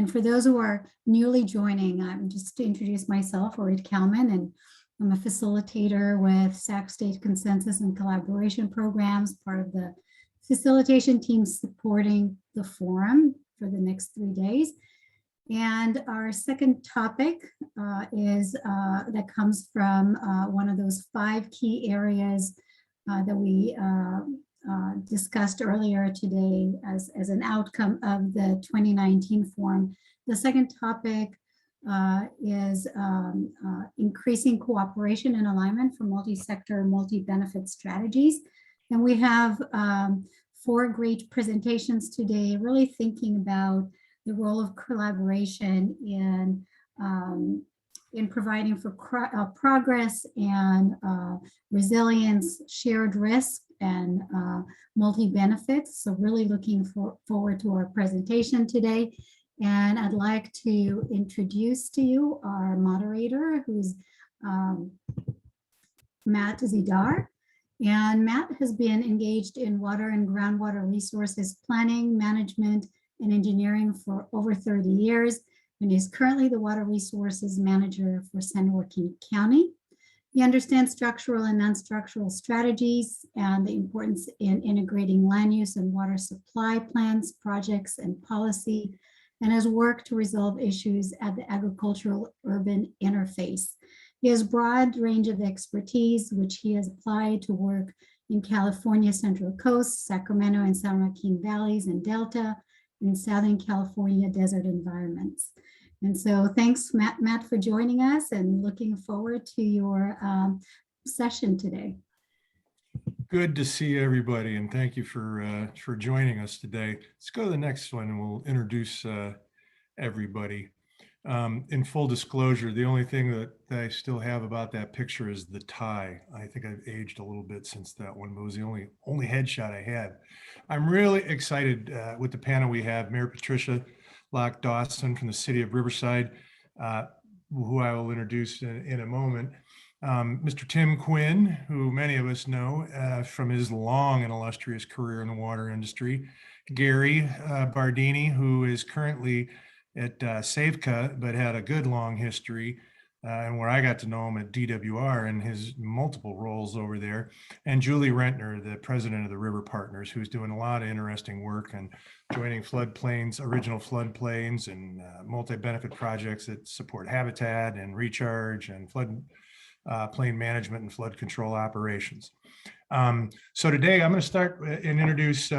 And for those who are newly joining, I'm just to introduce myself, Orit Kalman, and I'm a facilitator with SAC State Consensus and Collaboration Programs, part of the facilitation team supporting the forum for the next 3 days. And our second topic is that comes from one of those 5 key areas that we discussed earlier today as an outcome of the 2019 forum. The second topic is increasing cooperation and alignment for multi-sector, multi-benefit strategies. And we have 4 great presentations today, really thinking about the role of collaboration in providing for progress and resilience, shared risk, and multi-benefits. So really looking forward to our presentation today. And I'd like to introduce to you our moderator, who's Matt Zidar. And Matt has been engaged in water and groundwater resources planning, management, and engineering for over 30 years, and is currently the water resources manager for San Joaquin County. He understands structural and non-structural strategies and the importance in integrating land use and water supply plans, projects, and policy, and has worked to resolve issues at the agricultural-urban interface. He has a broad range of expertise, which he has applied to work in California Central Coast, Sacramento and San Joaquin Valleys and Delta, in Southern California desert environments. And so thanks, Matt, for joining us, and looking forward to your session today. Good to see everybody, and thank you for joining us today. Let's go to the next one, and we'll introduce everybody. In full disclosure, the only thing that I still have about that picture is the tie. I think I've aged a little bit since that one, but it was the only headshot I had. I'm really excited with the panel we have. Mayor Patricia Locke Dawson from the city of Riverside, who I will introduce in a moment. Mr. Tim Quinn, who many of us know from his long and illustrious career in the water industry. Gary Bardini, who is currently at Saveka, but had a good long history, and where I got to know him at DWR and his multiple roles over there. And Julie Rentner, the president of the River Partners, who's doing a lot of interesting work and joining floodplains, original floodplains, and multi-benefit projects that support habitat and recharge and flood plain management and flood control operations. So today I'm going to start and introduce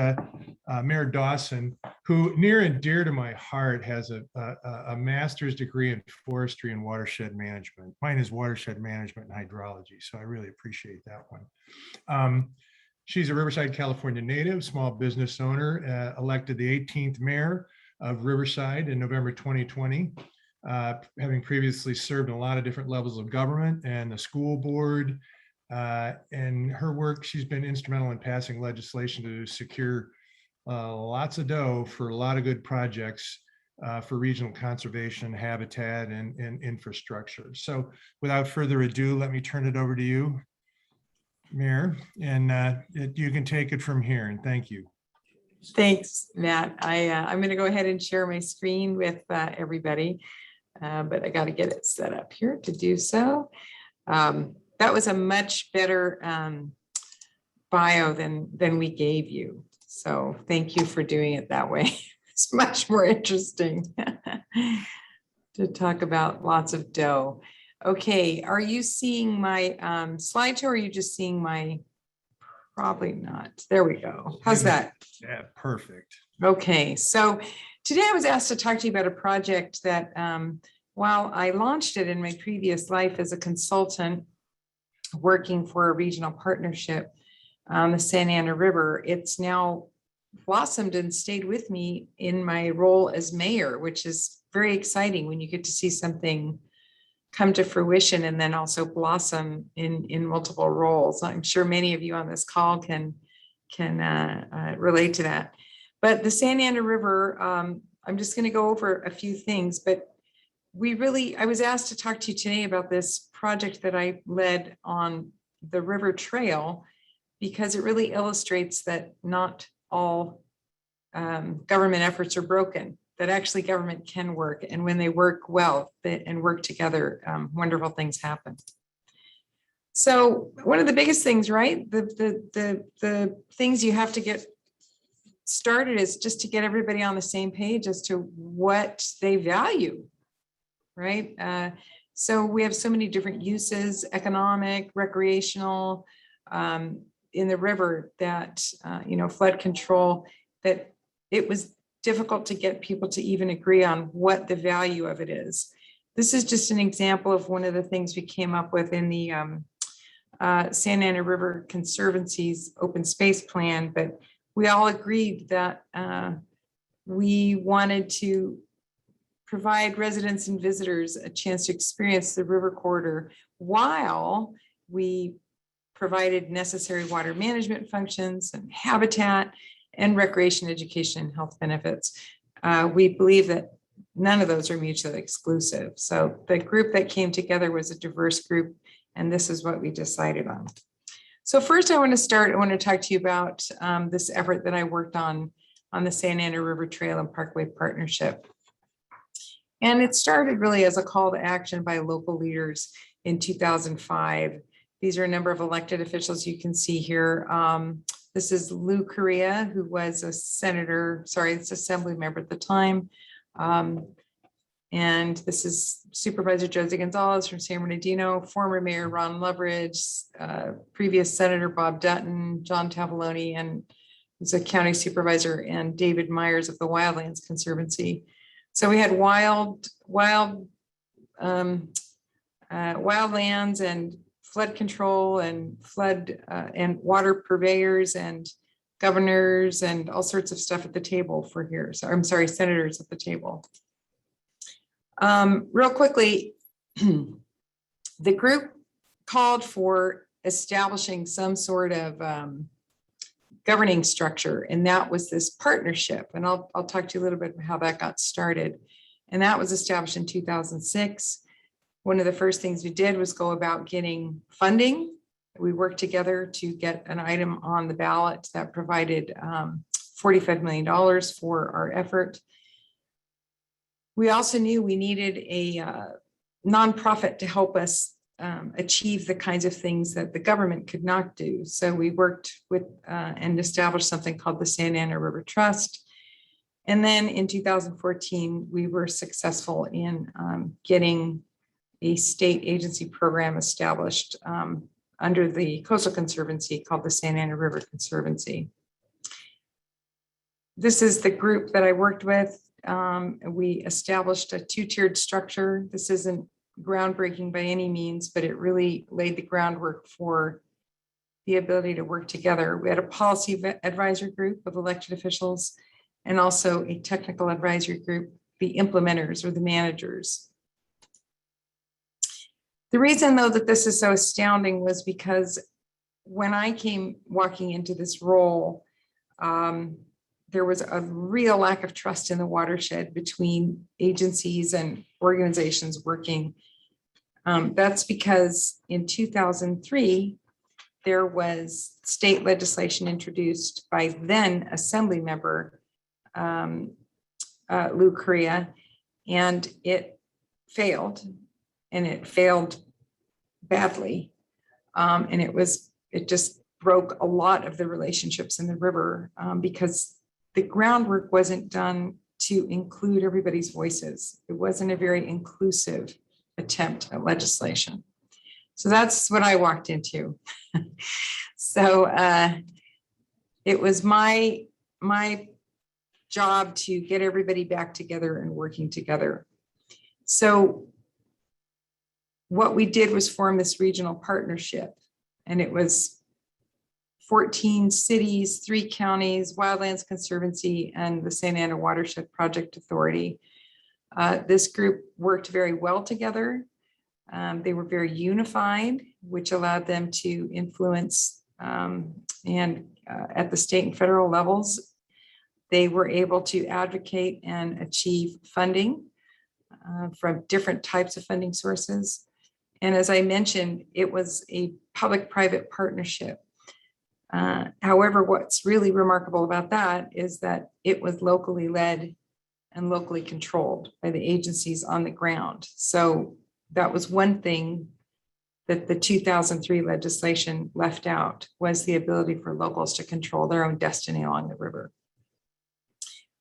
Mayor Dawson, who near and dear to my heart has a master's degree in forestry and watershed management. Mine is watershed management and hydrology, so I really appreciate that one. She's a Riverside, California native, small business owner, elected the 18th mayor of Riverside in November 2020, having previously served in a lot of different levels of government and the school board. And her work, she's been instrumental in passing legislation to secure lots of dough for a lot of good projects for regional conservation, habitat, and infrastructure. So without further ado, let me turn it over to you, Mayor, and you can take it from here, and thank you. Thanks, Matt. I'm going to go ahead and share my screen with everybody, but I got to get it set up here to do so. That was a much better bio than we gave you. So thank you for doing it that way. It's much more interesting to talk about lots of dough. Okay, are you seeing my slideshow, or are you just seeing my, probably not. There we go. How's that? Yeah, perfect. Okay, so today I was asked to talk to you about a project that while I launched it in my previous life as a consultant, working for a regional partnership on the Santa Ana River, it's now blossomed and stayed with me in my role as mayor, which is very exciting when you get to see something come to fruition and then also blossom in multiple roles. I'm sure many of you on this call can relate to that. But the Santa Ana River, I'm just going to go over a few things, but I was asked to talk to you today about this project that I led on the River Trail, because it really illustrates that not all government efforts are broken, that actually government can work. And when they work well and work together, wonderful things happen. So one of the biggest things, right? The things you have to get started is just to get everybody on the same page as to what they value, right? So we have so many different uses, economic, recreational, in the river that, flood control, that it was difficult to get people to even agree on what the value of it is. This is just an example of one of the things we came up with in the Santa Ana River Conservancy's open space plan, but we all agreed that we wanted to provide residents and visitors a chance to experience the river corridor while we provided necessary water management functions and habitat and recreation, education, and health benefits. We believe that none of those are mutually exclusive. So the group that came together was a diverse group, and this is what we decided on. So first I want to talk to you about this effort that I worked on the Santa Ana River Trail and Parkway Partnership. And it started really as a call to action by local leaders in 2005. These are a number of elected officials you can see here. This is Lou Correa, who was a assembly member at the time. And this is Supervisor Josie Gonzalez from San Bernardino, former Mayor Ron Loveridge, previous Senator Bob Dutton, John Tavoloni, and was a county supervisor, and David Myers of the Wildlands Conservancy. So we had wildlands and flood control and flood and water purveyors and governors and all sorts of stuff at the table for here. So I'm sorry, senators at the table. Real quickly, the group called for establishing some sort of governing structure, and that was this partnership. And I'll talk to you a little bit about how that got started. And that was established in 2006. One of the first things we did was go about getting funding. We worked together to get an item on the ballot that provided $45 million for our effort. We also knew we needed a nonprofit to help us achieve the kinds of things that the government could not do. So we worked with and established something called the Santa Ana River Trust. And then in 2014, we were successful in getting a state agency program established under the Coastal Conservancy called the Santa Ana River Conservancy. This is the group that I worked with. We established a two-tiered structure. This isn't groundbreaking by any means, but it really laid the groundwork for the ability to work together. We had a policy advisory group of elected officials and also a technical advisory group, the implementers or the managers. The reason, though, that this is so astounding was because when I came walking into this role, there was a real lack of trust in the watershed between agencies and organizations working. That's because in 2003, there was state legislation introduced by then Assembly member Lou Correa, and it failed. And it failed badly. And it just broke a lot of the relationships in the river because the groundwork wasn't done to include everybody's voices. It wasn't a very inclusive attempt at legislation. So that's what I walked into. So it was my job to get everybody back together and working together. So what we did was form this regional partnership, and it was 14 cities, 3 counties, Wildlands Conservancy, and the Santa Ana Watershed Project Authority. This group worked very well together. They were very unified, which allowed them to influence and at the state and federal levels, they were able to advocate and achieve funding from different types of funding sources. And as I mentioned, it was a public-private partnership. However, what's really remarkable about that is that it was locally led and locally controlled by the agencies on the ground. So that was one thing that the 2003 legislation left out, was the ability for locals to control their own destiny along the river.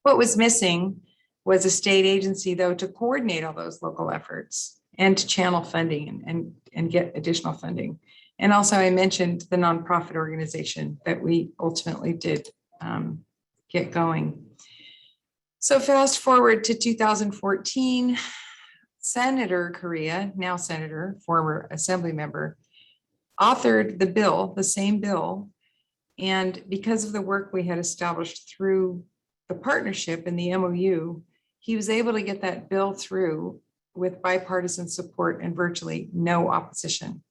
What was missing was a state agency, though, to coordinate all those local efforts and to channel funding and get additional funding. And also I mentioned the nonprofit organization that we ultimately did get going. So fast forward to 2014, Senator Correa, now Senator, former Assembly member, authored the bill, the same bill. And because of the work we had established through the partnership and the MOU, he was able to get that bill through with bipartisan support and virtually no opposition.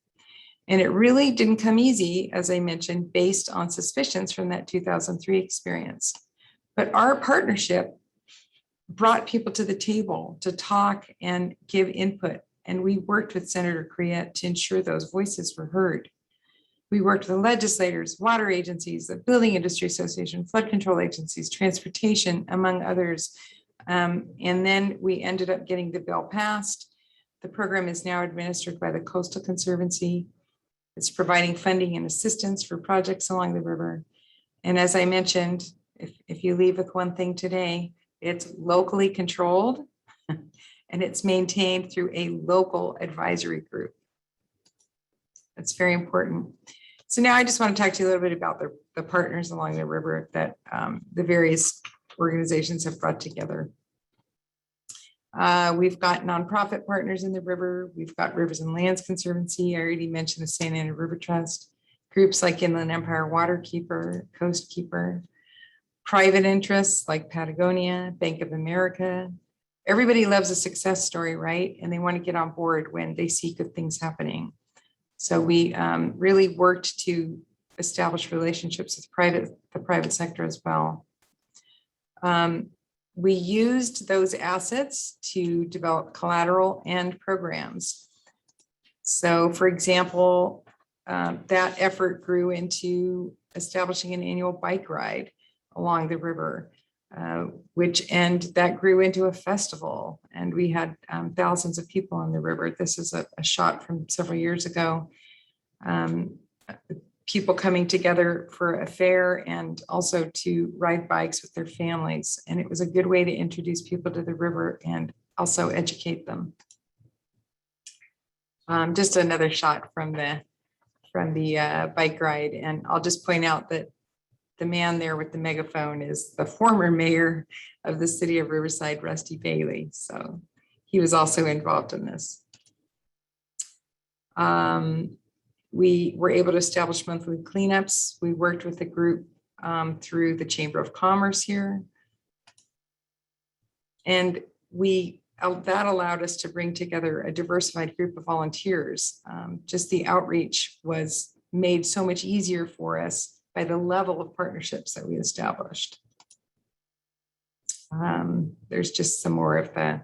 And it really didn't come easy, as I mentioned, based on suspicions from that 2003 experience. But our partnership brought people to the table to talk and give input. And we worked with Senator Correa to ensure those voices were heard. We worked with the legislators, water agencies, the Building Industry Association, flood control agencies, transportation, among others. And then we ended up getting the bill passed. The program is now administered by the Coastal Conservancy. It's providing funding and assistance for projects along the river. And as I mentioned, if you leave with one thing today, it's locally controlled and it's maintained through a local advisory group. That's very important. So now I just want to talk to you a little bit about the partners along the river that the various organizations have brought together. We've got nonprofit partners in the river. We've got Rivers and Lands Conservancy. I already mentioned the Santa Ana River Trust. Groups like Inland Empire Waterkeeper, Coast Keeper. Private interests like Patagonia, Bank of America. Everybody loves a success story, right? And they want to get on board when they see good things happening. So we really worked to establish relationships with the private sector as well. We used those assets to develop collateral and programs. So for example, that effort grew into establishing an annual bike ride along the river, that grew into a festival. And we had thousands of people on the river. This is a shot from several years ago. People coming together for a fair and also to ride bikes with their families. And it was a good way to introduce people to the river and also educate them. Just another shot from the bike ride. And I'll just point out that the man there with the megaphone is the former mayor of the city of Riverside, Rusty Bailey. So he was also involved in this. We were able to establish monthly cleanups. We worked with a group through the Chamber of Commerce here. And that allowed us to bring together a diversified group of volunteers. Just the outreach was made so much easier for us by the level of partnerships that we established. There's just some more of the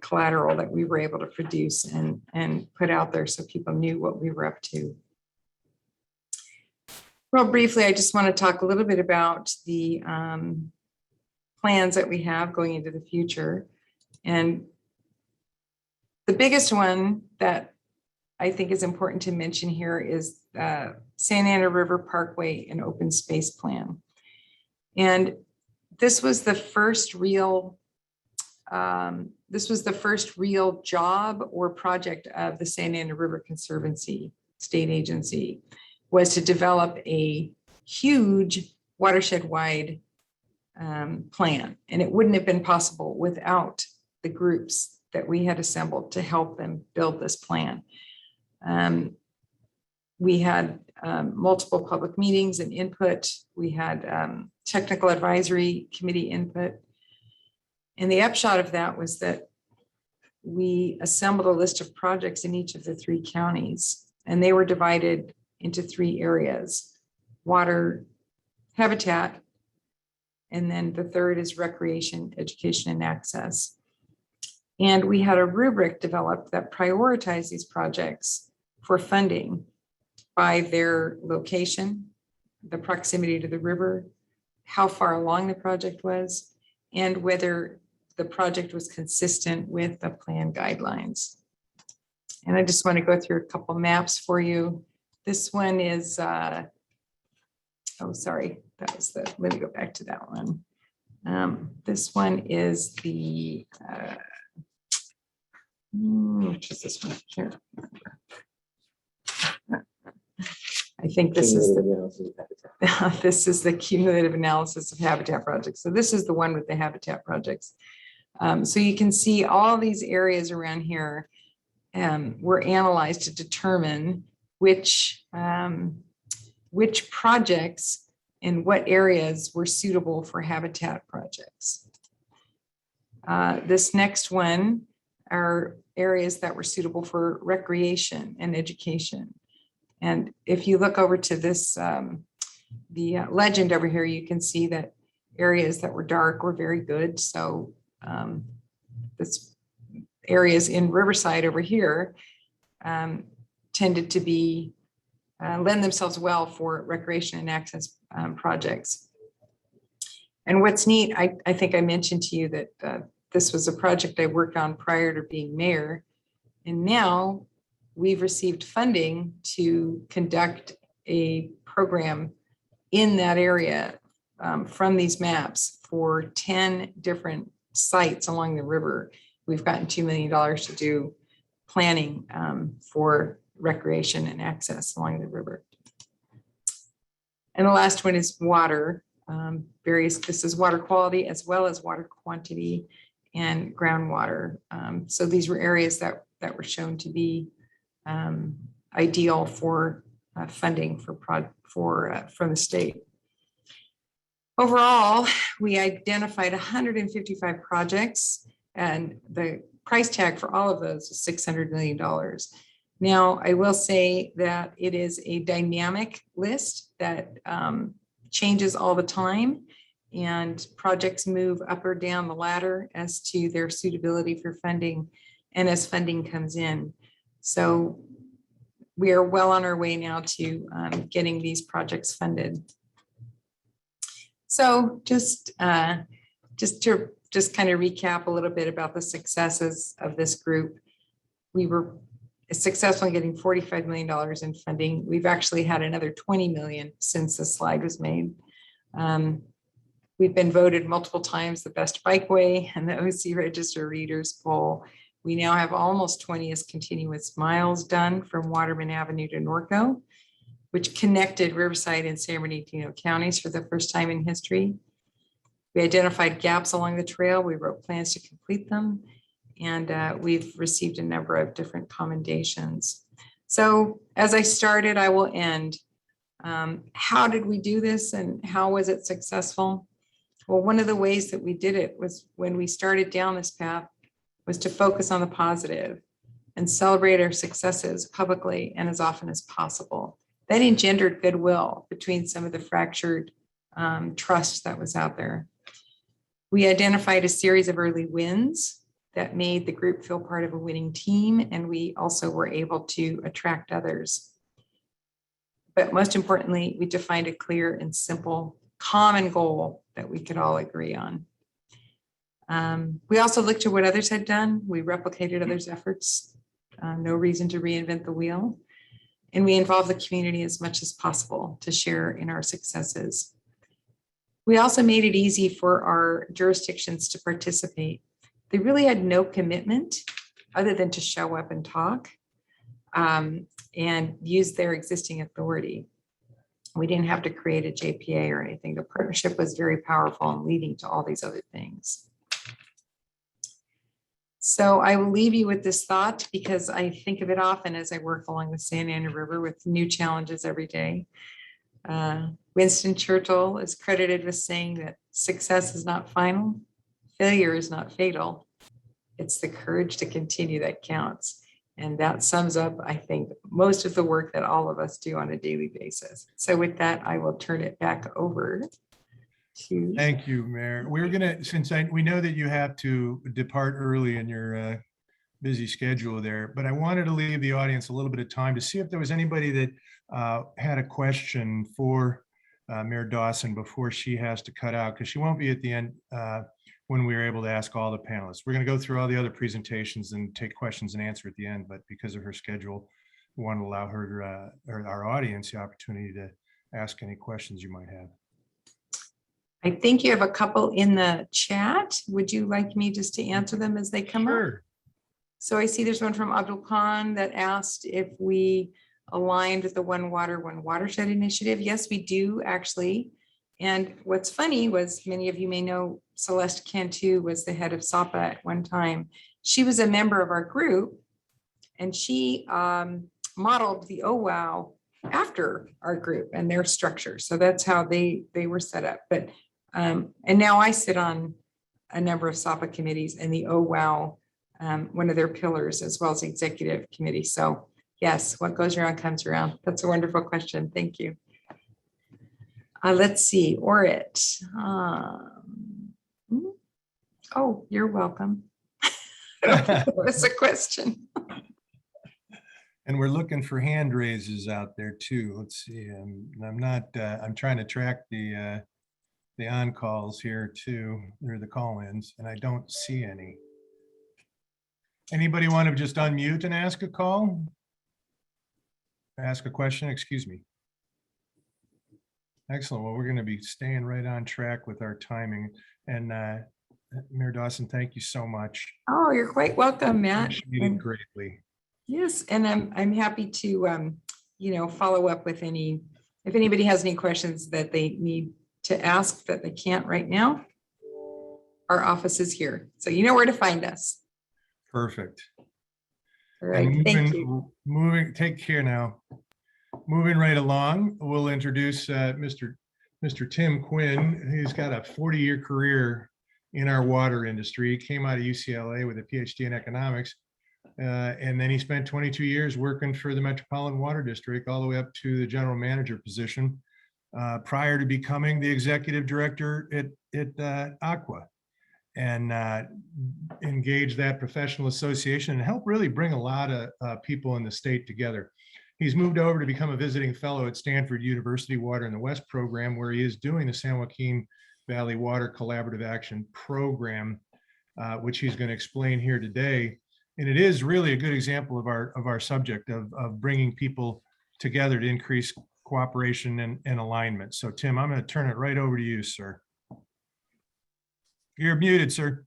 collateral that we were able to produce and put out there so people knew what we were up to. Real briefly, I just want to talk a little bit about the plans that we have going into the future. And the biggest one that I think is important to mention here is Santa Ana River Parkway and Open Space Plan. And this was the first real job or project of the Santa Ana River Conservancy state agency, was to develop a huge watershed-wide plan. And it wouldn't have been possible without the groups that we had assembled to help them build this plan. We had multiple public meetings and input. We had technical advisory committee input. And the upshot of that was that we assembled a list of projects in each of the 3 counties, and they were divided into 3 areas: water, habitat, and then the third is recreation, education, and access. And we had a rubric developed that prioritized these projects for funding by their location, the proximity to the river, how far along the project was, and whether the project was consistent with the plan guidelines. And I just want to go through a couple maps for you. This one is, oh, sorry, that was the, let me go back to that one. This one is the, which is this one? Here. I think this is the, this is the cumulative analysis of habitat projects. So this is the one with the habitat projects. So you can see all these areas around here were analyzed to determine which projects in what areas were suitable for habitat projects. This next one are areas that were suitable for recreation and education. And if you look over to this, the legend over here, you can see that areas that were dark were very good. So this areas in Riverside over here tended to be lend themselves well for recreation and access projects. And what's neat, I think I mentioned to you that this was a project I worked on prior to being mayor. And now we've received funding to conduct a program in that area from these maps for 10 different sites along the river. We've gotten $2 million to do planning for recreation and access along the river. And the last one is water. This is water quality as well as water quantity and groundwater. So these were areas that were shown to be ideal for funding from the state. Overall, we identified 155 projects, and the price tag for all of those is $600 million. Now, I will say that it is a dynamic list that changes all the time, and projects move up or down the ladder as to their suitability for funding and as funding comes in. So we are well on our way now to getting these projects funded. So just to kind of recap a little bit about the successes of this group. We were successful in getting $45 million in funding. We've actually had another 20 million since the slide was made. We've been voted multiple times the best bikeway and the OC Register Readers poll. We now have almost 20 continuous miles done from Waterman Avenue to Norco, which connected Riverside and San Bernardino counties for the first time in history. We identified gaps along the trail. We wrote plans to complete them, and we've received a number of different commendations. So as I started, I will end. How did we do this and how was it successful? Well, one of the ways that we did it was when we started down this path was to focus on the positive and celebrate our successes publicly and as often as possible. That engendered goodwill between some of the fractured trust that was out there. We identified a series of early wins that made the group feel part of a winning team, and we also were able to attract others. But most importantly, we defined a clear and simple common goal that we could all agree on. We also looked at what others had done. We replicated others' efforts. No reason to reinvent the wheel. And we involved the community as much as possible to share in our successes. We also made it easy for our jurisdictions to participate. They really had no commitment other than to show up and talk and use their existing authority. We didn't have to create a JPA or anything. The partnership was very powerful and leading to all these other things. So I will leave you with this thought because I think of it often as I work along the Santa Ana River with new challenges every day. Winston Churchill is credited with saying that success is not final, failure is not fatal. It's the courage to continue that counts. And that sums up, I think, most of the work that all of us do on a daily basis. So with that, I will turn it back over to. Thank you, Mayor. We're gonna, since we know that you have to depart early in your busy schedule there, but I wanted to leave the audience a little bit of time to see if there was anybody that had a question for Mayor Dawson before she has to cut out, because she won't be at the end when we were able to ask all the panelists. We're going to go through all the other presentations and take questions and answer at the end, but because of her schedule, we want to allow her or our audience the opportunity to ask any questions you might have. I think you have a couple in the chat. Would you like me just to answer them as they come up? Sure. So I see there's one from Abdul Khan that asked if we aligned with the One Water, One Watershed initiative. Yes, we do actually. And what's funny was, many of you may know, Celeste Cantu was the head of SAPA at one time. She was a member of our group, and she modeled the OWOW after our group and their structure. So that's how they were set up. But and now I sit on a number of SAPA committees, and the OWOW, one of their pillars, as well as the executive committee. So yes, what goes around comes around. That's a wonderful question. Thank you. Let's see, Orit. Oh, you're welcome. What's the question? And we're looking for hand raises out there too. Let's see. I'm not. I'm trying to track the on calls here too, or the call-ins, and I don't see any. Anybody want to just unmute and ask a call? Ask a question, excuse me. Excellent. Well, we're going to be staying right on track with our timing. And Mayor Dawson, thank you so much. Oh, you're quite welcome, Matt. Appreciate it greatly. Yes, and I'm happy to follow up with if anybody has any questions that they need to ask that they can't right now. Our office is here, so you know where to find us. Perfect. All right, thank you. Take care now. Moving right along, we'll introduce Mr. Tim Quinn. He's got a 40-year career in our water industry. He came out of UCLA with a PhD in economics, and then he spent 22 years working for the Metropolitan Water District, all the way up to the general manager position, prior to becoming the executive director at Aqua, and engage that professional association and help really bring a lot of people in the state together. He's moved over to become a visiting fellow at Stanford University Water in the West program, where he is doing the San Joaquin Valley Water Collaborative Action Program, which he's going to explain here today. And it is really a good example of our subject of bringing people together to increase cooperation and alignment. So Tim, I'm going to turn it right over to you, sir. You're muted, sir.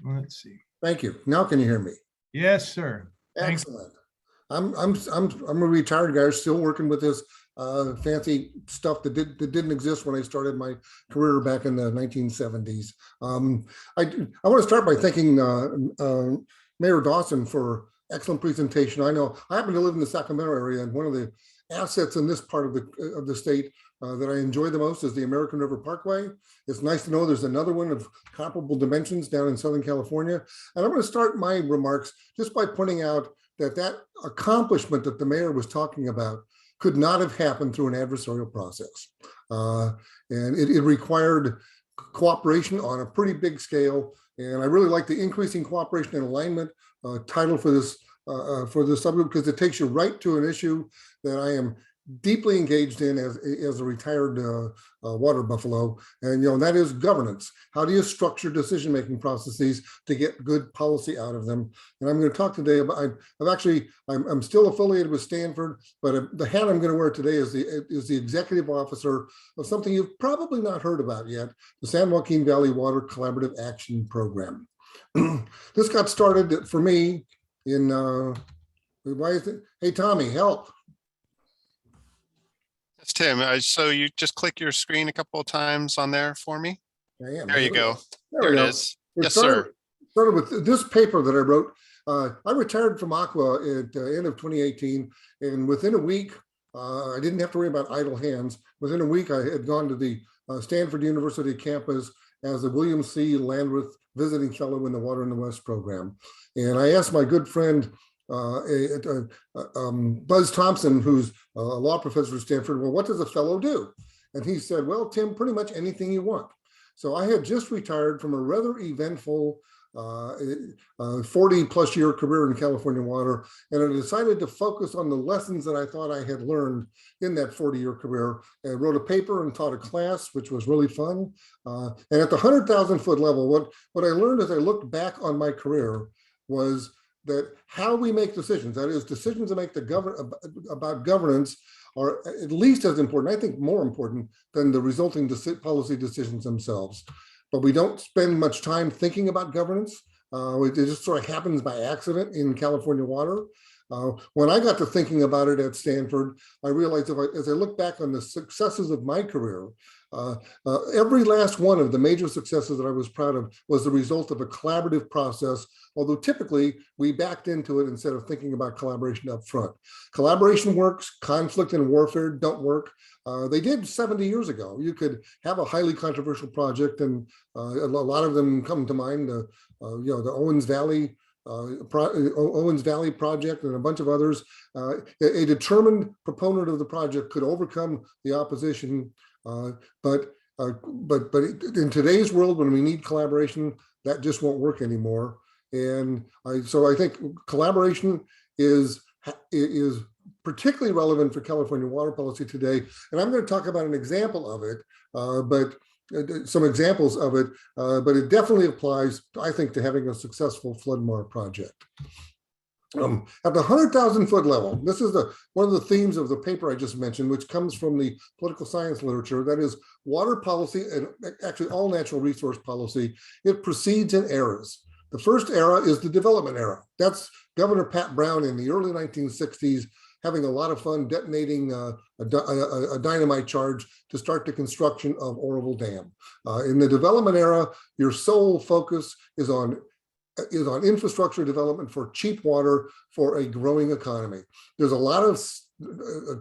Let's see. Thank you. Now can you hear me? Yes, sir. Excellent. I'm a retired guy still working with this fancy stuff that didn't exist when I started my career back in the 1970s. I want to start by thanking Mayor Dawson for excellent presentation. I know I happen to live in the Sacramento area, and one of the assets in this part of the state that I enjoy the most is the American River Parkway. It's nice to know there's another one of comparable dimensions down in Southern California. And I'm going to start my remarks just by pointing out that accomplishment that the mayor was talking about could not have happened through an adversarial process. And it required cooperation on a pretty big scale. And I really like the increasing cooperation and alignment title for this subject, because it takes you right to an issue that I am deeply engaged in as a retired water buffalo, and that is governance. How do you structure decision-making processes to get good policy out of them? And I'm going to talk today about. I'm still affiliated with Stanford, but the hat I'm going to wear today is the executive officer of something you've probably not heard about yet: the San Joaquin Valley Water Collaborative Action Program. This got started for me in. Why is it? Hey, Tommy, help. It's Tim. So you just click your screen a couple of times on there for me. I am. There you go. There it is. Yes, sir. Started with this paper that I wrote. I retired from Aqua at the end of 2018, and within a week, I didn't have to worry about idle hands. Within a week, I had gone to the Stanford University campus as a William C. Landreth Visiting Fellow in the Water in the West program. And I asked my good friend, Buzz Thompson, who's a law professor at Stanford, well, what does a fellow do? And he said, well, Tim, pretty much anything you want. So I had just retired from a rather eventful 40 plus year career in California water, and I decided to focus on the lessons that I thought I had learned in that 40-year career. I wrote a paper and taught a class, which was really fun. And at the 100,000 foot level, what I learned as I looked back on my career was that how we make decisions, that is, decisions that make about governance, are at least as important, I think more important, than the resulting policy decisions themselves. But we don't spend much time thinking about governance. It just sort of happens by accident in California water. When I got to thinking about it at Stanford, I realized as I look back on the successes of my career, every last one of the major successes that I was proud of was the result of a collaborative process, although typically we backed into it instead of thinking about collaboration up front. Collaboration works, conflict and warfare don't work. They did 70 years ago. You could have a highly controversial project, and a lot of them come to mind, the Owens Valley project and a bunch of others. A determined proponent of the project could overcome the opposition, but in today's world, when we need collaboration, that just won't work anymore. And so I think collaboration is particularly relevant for California water policy today. And I'm going to talk about an example of it, some examples of it, but it definitely applies, I think, to having a successful flood project. At the 100,000 foot level, this is one of the themes of the paper I just mentioned, which comes from the political science literature, that is water policy, and actually all natural resource policy, it proceeds in eras. The first era is the development era. That's Governor Pat Brown in the early 1960s, having a lot of fun detonating a dynamite charge to start the construction of Oroville Dam. In the development era, your sole focus is on infrastructure development for cheap water for a growing economy. There's a lot of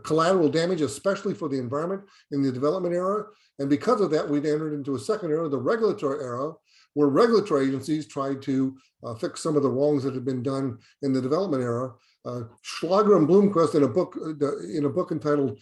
collateral damage, especially for the environment in the development era. And because of that, we've entered into a second era, the regulatory era, where regulatory agencies tried to fix some of the wrongs that had been done in the development era. Schlager and Bloomquist, in a book entitled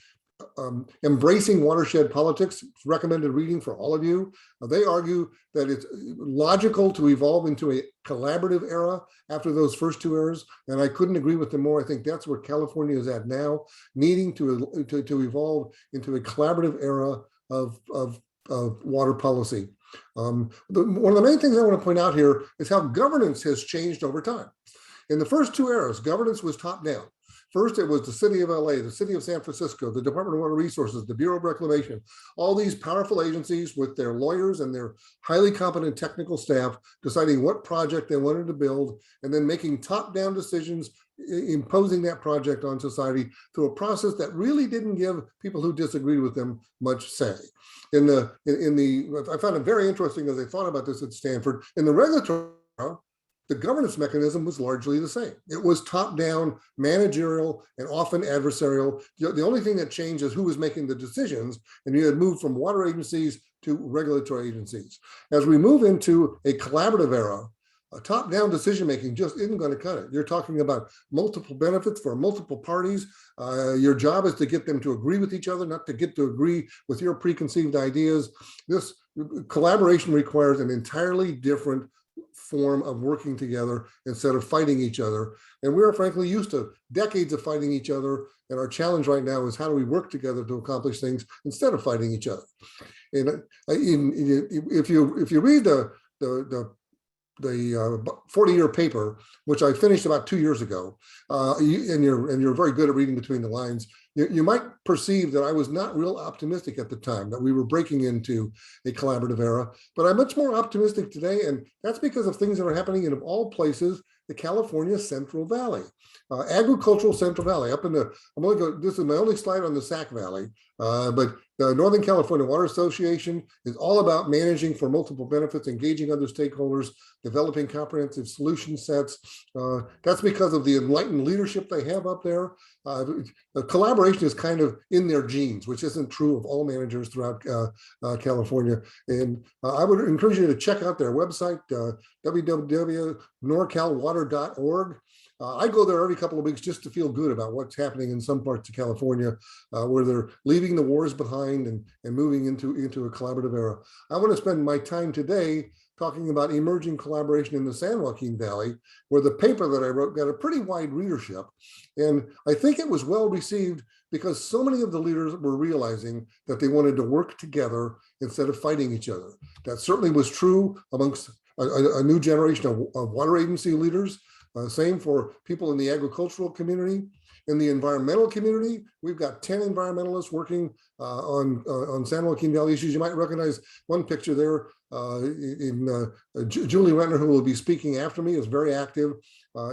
Embracing Watershed Politics, recommended reading for all of you. They argue that it's logical to evolve into a collaborative era after those first two eras, and I couldn't agree with them more. I think that's where California is at now, needing to evolve into a collaborative era of water policy. One of the main things I want to point out here is how governance has changed over time. In the first two eras, governance was top down. First, it was the city of LA, the city of San Francisco, the Department of Water Resources, the Bureau of Reclamation, all these powerful agencies with their lawyers and their highly competent technical staff deciding what project they wanted to build, and then making top-down decisions, imposing that project on society through a process that really didn't give people who disagreed with them much say. I found it very interesting as I thought about this at Stanford. In the regulatory era, the governance mechanism was largely the same. It was top-down, managerial, and often adversarial. The only thing that changed is who was making the decisions, and you had moved from water agencies to regulatory agencies. As we move into a collaborative era, a top-down decision-making just isn't going to cut it. You're talking about multiple benefits for multiple parties. Your job is to get them to agree with each other, not to get to agree with your preconceived ideas. This collaboration requires an entirely different form of working together instead of fighting each other. And we're frankly used to decades of fighting each other. And our challenge right now is how do we work together to accomplish things instead of fighting each other. And if you read the 40-year paper, which I finished about 2 years ago, and you're very good at reading between the lines, you might perceive that I was not real optimistic at the time, that we were breaking into a collaborative era, but I'm much more optimistic today, and that's because of things that are happening in, of all places, the California Central Valley, agricultural Central Valley. This is my only slide on the Sac Valley, but the Northern California Water Association is all about managing for multiple benefits, engaging other stakeholders, developing comprehensive solution sets. That's because of the enlightened leadership they have up there. Collaboration is kind of in their genes, which isn't true of all managers throughout California. And I would encourage you to check out their website, www.norcalwater.org. I go there every couple of weeks just to feel good about what's happening in some parts of California, where they're leaving the wars behind and moving into a collaborative era. I want to spend my time today talking about emerging collaboration in the San Joaquin Valley, where the paper that I wrote got a pretty wide readership. And I think it was well received because so many of the leaders were realizing that they wanted to work together instead of fighting each other. That certainly was true amongst a new generation of water agency leaders. Same for people in the agricultural community. In the environmental community, we've got 10 environmentalists working on San Joaquin Valley issues. You might recognize one picture there. Julie Renner, who will be speaking after me, is very active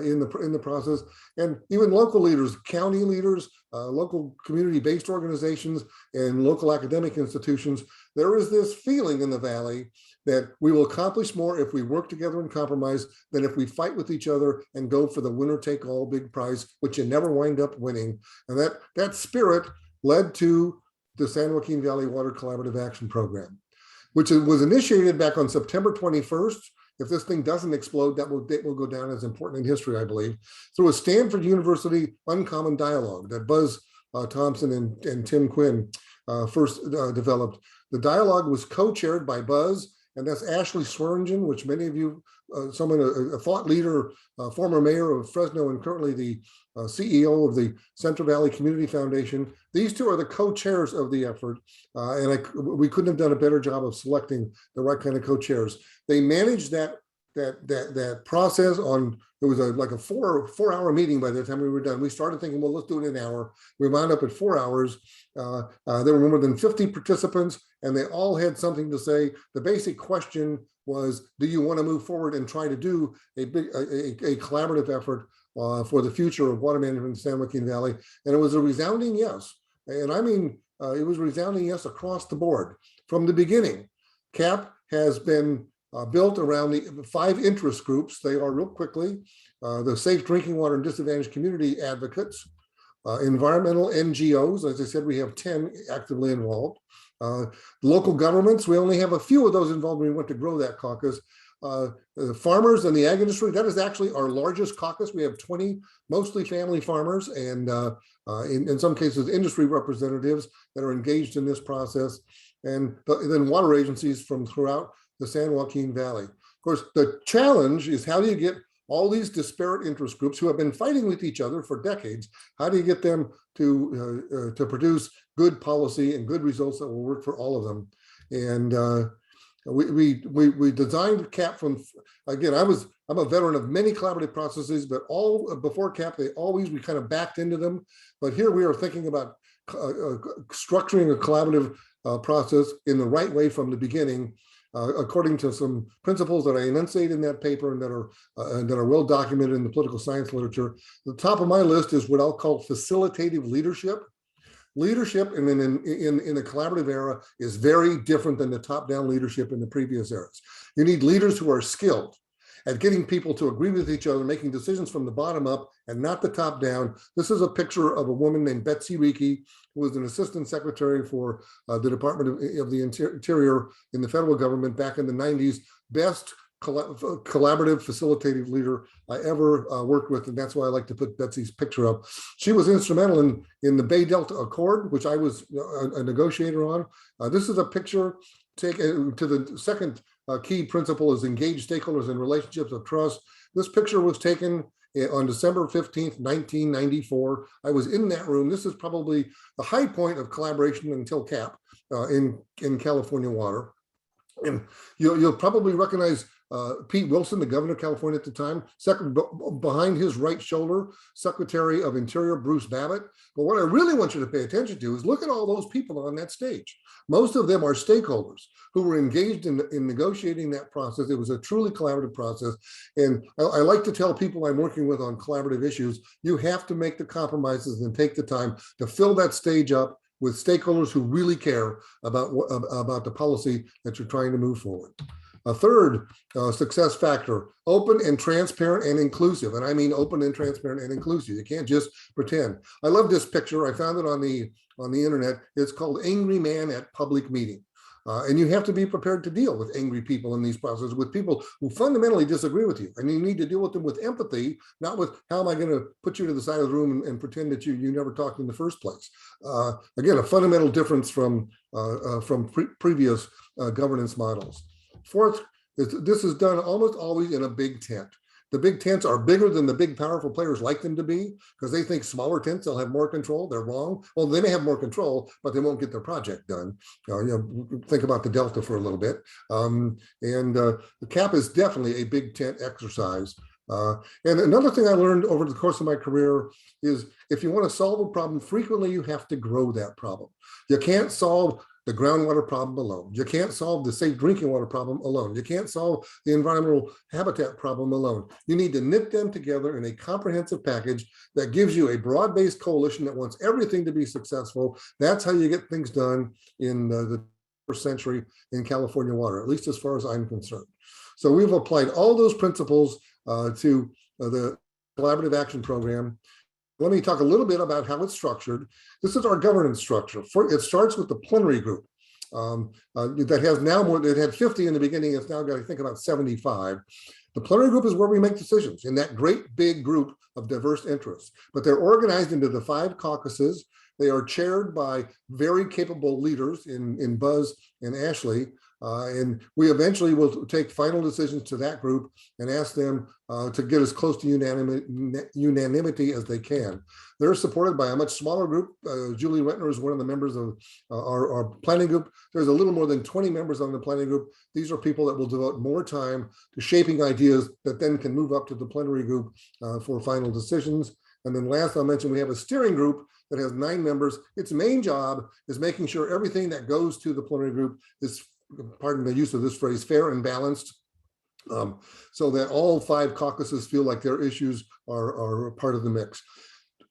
in the process. And even local leaders, county leaders, local community-based organizations, and local academic institutions. There is this feeling in the Valley that we will accomplish more if we work together and compromise than if we fight with each other and go for the winner-take-all big prize, which you never wind up winning. And that spirit led to the San Joaquin Valley Water Collaborative Action Program, which was initiated back on September 21st. If this thing doesn't explode, that will go down as important in history, I believe, through a Stanford University Uncommon Dialogue that Buzz Thompson and Tim Quinn first developed. The dialogue was co-chaired by Buzz, and that's Ashley Swearingen, which many of you, a thought leader, former mayor of Fresno, and currently the CEO of the Central Valley Community Foundation. These two are the co-chairs of the effort, and we couldn't have done a better job of selecting the right kind of co-chairs. They managed that process on. It was like a four-hour meeting by the time we were done. We started thinking, well, let's do it in an hour. We wound up at 4 hours. There were more than 50 participants, and they all had something to say. The basic question was, do you want to move forward and try to do a collaborative effort for the future of water management in San Joaquin Valley? And it was a resounding yes. And I mean, it was a resounding yes across the board. From the beginning, CAP has been built around the 5 interest groups. They are, real quickly, the Safe Drinking Water and Disadvantaged Community Advocates, environmental NGOs. As I said, we have 10 actively involved. Local governments, we only have a few of those involved when we went to grow that caucus. The farmers and the ag industry, that is actually our largest caucus. We have 20 mostly family farmers and in some cases industry representatives that are engaged in this process, and then water agencies from throughout the San Joaquin Valley. Of course, the challenge is, how do you get all these disparate interest groups who have been fighting with each other for decades, how do you get them to produce good policy and good results that will work for all of them? And we designed CAP from, again, I'm a veteran of many collaborative processes, but all before CAP, we kind of backed into them. But here we are thinking about structuring a collaborative process in the right way from the beginning, according to some principles that I enunciate in that paper and that are well documented in the political science literature. The top of my list is what I'll call facilitative leadership. Leadership in the collaborative era is very different than the top-down leadership in the previous eras. You need leaders who are skilled at getting people to agree with each other, making decisions from the bottom up and not the top down. This is a picture of a woman named Betsy Reiki, who was an assistant secretary for the Department of the Interior in the federal government back in the 90s. Best collaborative facilitative leader I ever worked with, and that's why I like to put Betsy's picture up. She was instrumental in the Bay Delta Accord, which I was a negotiator on. This is a picture taken to the second key principle is engage stakeholders in relationships of trust. This picture was taken on December 15th, 1994. I was in that room. This is probably the high point of collaboration until CAP in California water. And you'll probably recognize Pete Wilson, the governor of California at the time, second behind his right shoulder, Secretary of Interior Bruce Babbitt. But what I really want you to pay attention to is look at all those people on that stage. Most of them are stakeholders who were engaged in negotiating that process. It was a truly collaborative process. And I like to tell people I'm working with on collaborative issues, you have to make the compromises and take the time to fill that stage up with stakeholders who really care about the policy that you're trying to move forward. A third success factor, open and transparent and inclusive. And I mean open and transparent and inclusive. You can't just pretend. I love this picture. I found it on the internet. It's called Angry Man at Public Meeting. And you have to be prepared to deal with angry people in these processes, with people who fundamentally disagree with you. And you need to deal with them with empathy, not with how am I going to put you to the side of the room and pretend that you never talked in the first place. Again, a fundamental difference from previous governance models. Fourth This is done almost always in a big tent. The big tents are bigger than the big powerful players like them to be because they think smaller tents they'll have more control. They're wrong. Well, they may have more control, but they won't get their project done. Think about the Delta for a little bit. The CAP is definitely a big tent exercise. And another thing I learned over the course of my career is if you want to solve a problem, frequently you have to grow that problem. You can't solve the groundwater problem alone. You can't solve the safe drinking water problem alone. You can't solve the environmental habitat problem alone. You need to knit them together in a comprehensive package that gives you a broad-based coalition that wants everything to be successful. That's how you get things done in the first century in California water, at least as far as I'm concerned. So we've applied all those principles to the collaborative action program. Let me talk a little bit about how it's structured. This is our governance structure. It starts with the plenary group that has now more, it had 50 in the beginning, it's now got, I think, about 75. The plenary group is where we make decisions in that great big group of diverse interests, but they're organized into the 5 caucuses. They are chaired by very capable leaders in Buzz and Ashley. And we eventually will take final decisions to that group and ask them to get as close to unanimity as they can. They're supported by a much smaller group. Julie Rentner is one of the members of our planning group. There's a little more than 20 members on the planning group. These are people that will devote more time to shaping ideas that then can move up to the plenary group for final decisions. And then last I'll mention, we have a steering group that has 9 members. Its main job is making sure everything that goes to the plenary group is, pardon the use of this phrase, fair and balanced, so that all 5 caucuses feel like their issues are part of the mix.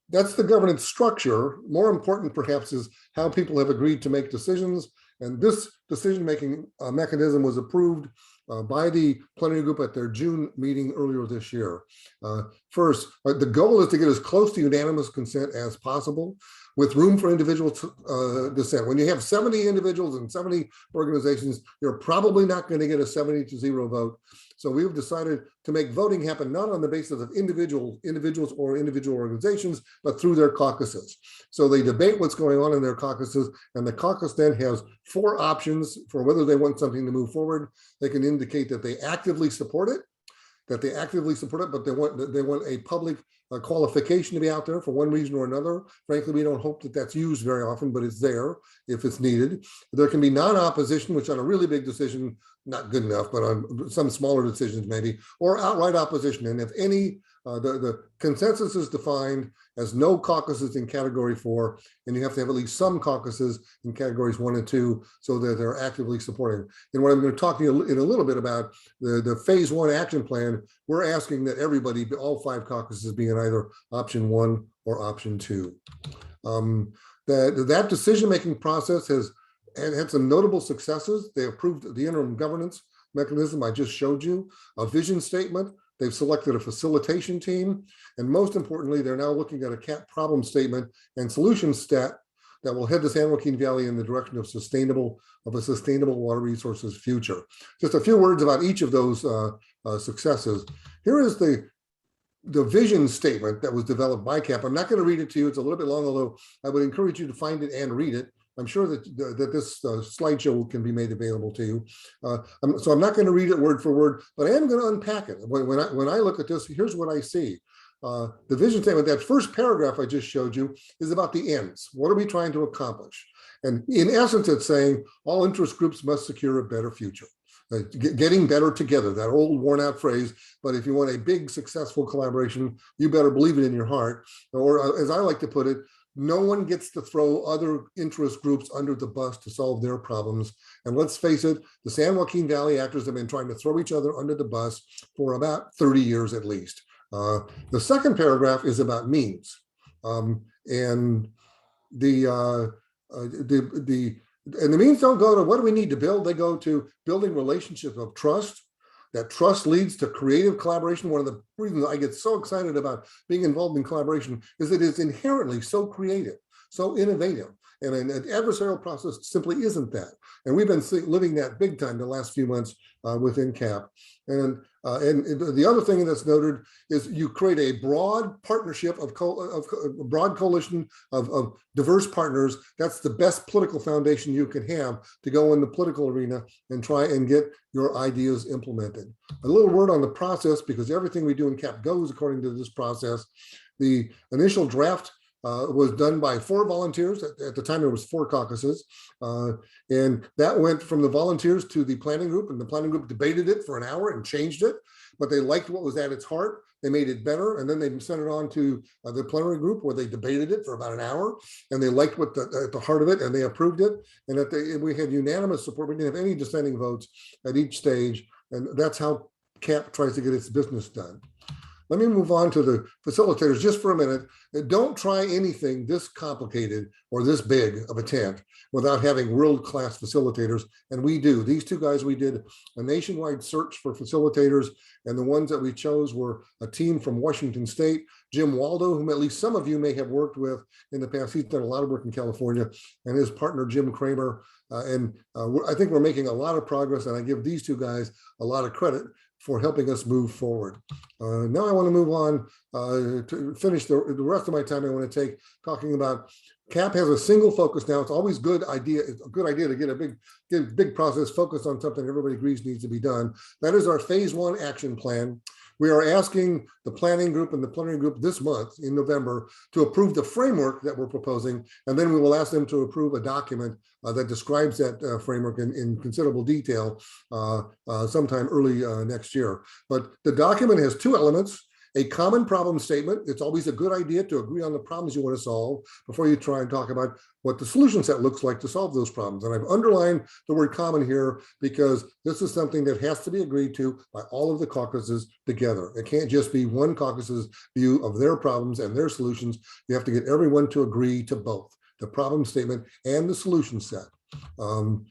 That's the governance structure. More important, perhaps, is how people have agreed to make decisions. And this decision-making mechanism was approved by the plenary group at their June meeting earlier this year. First, the goal is to get as close to unanimous consent as possible, with room for individual dissent. When you have 70 individuals and 70 organizations, you're probably not going to get a 70-0 vote. So we've decided to make voting happen not on the basis of individuals or individual organizations, but through their caucuses. So they debate what's going on in their caucuses, and the caucus then has 4 options for whether they want something to move forward. They can indicate that they actively support it, but they want a public qualification to be out there for one reason or another. Frankly, we don't hope that that's used very often, but it's there if it's needed. There can be non-opposition, which on a really big decision, not good enough, but on some smaller decisions maybe, or outright opposition. And if any, the consensus is defined as no caucuses in category 4, and you have to have at least some caucuses in categories 1 and 2 so that they're actively supporting. And what I'm going to talk to you in a little bit about, the phase 1 action plan, we're asking that everybody, all 5 caucuses, be in either option 1 or option 2. That decision-making process has had some notable successes. They approved the interim governance mechanism I just showed you, a vision statement. They've selected a facilitation team. And most importantly, they're now looking at a CAP problem statement and solution stat that will head the San Joaquin Valley in the direction of a sustainable water resources future. Just a few words about each of those successes. Here is the vision statement that was developed by CAP. I'm not going to read it to you. It's a little bit long, although I would encourage you to find it and read it. I'm sure that this slideshow can be made available to you. So I'm not going to read it word for word, but I am going to unpack it. When I look at this, here's what I see. The vision statement, that first paragraph I just showed you, is about the ends. What are we trying to accomplish? And in essence, it's saying all interest groups must secure a better future. Getting better together, that old worn out phrase, but if you want a big successful collaboration, you better believe it in your heart. Or as I like to put it, no one gets to throw other interest groups under the bus to solve their problems. And let's face it, the San Joaquin Valley actors have been trying to throw each other under the bus for about 30 years at least. The second paragraph is about means. And the means don't go to what do we need to build, they go to building relationships of trust. That trust leads to creative collaboration. One of the reasons I get so excited about being involved in collaboration is that it's inherently so creative, so innovative. And an adversarial process simply isn't that. And we've been living that big time the last few months within CAP. And the other thing that's noted is you create a broad partnership of a broad coalition of diverse partners. That's the best political foundation you can have to go in the political arena and try and get your ideas implemented. A little word on the process, because everything we do in CAP goes according to this process. The initial draft was done by 4 volunteers. At the time, there was 4 caucuses. And that went from the volunteers to the planning group, and the planning group debated it for an hour and changed it, but they liked what was at its heart. They made it better, and then they sent it on to the plenary group where they debated it for about an hour, and they liked what at the heart of it, and they approved it. And we had unanimous support. We didn't have any dissenting votes at each stage, and that's how CAP tries to get its business done. Let me move on to the facilitators just for a minute. Don't try anything this complicated or this big of a tent without having world-class facilitators. And we do. These 2 guys, we did a nationwide search for facilitators, and the ones that we chose were a team from Washington State, Jim Waldo, whom at least some of you may have worked with in the past. He's done a lot of work in California, and his partner, Jim Kramer. I think we're making a lot of progress, and I give these 2 guys a lot of credit for helping us move forward. Now I want to move on to finish the rest of my time. I want to take talking about CAP has a single focus now. It's always good idea. It's a good idea to get a big process focused on something everybody agrees needs to be done. That is our phase 1 action plan. We are asking the planning group and the plenary group this month in November to approve the framework that we're proposing, and then we will ask them to approve a document that describes that framework in considerable detail sometime early next year. But the document has 2 elements. A common problem statement. It's always a good idea to agree on the problems you want to solve before you try and talk about what the solution set looks like to solve those problems. And I've underlined the word common here because this is something that has to be agreed to by all of the caucuses together. It can't just be one caucus's view of their problems and their solutions. You have to get everyone to agree to both the problem statement and the solution set. We're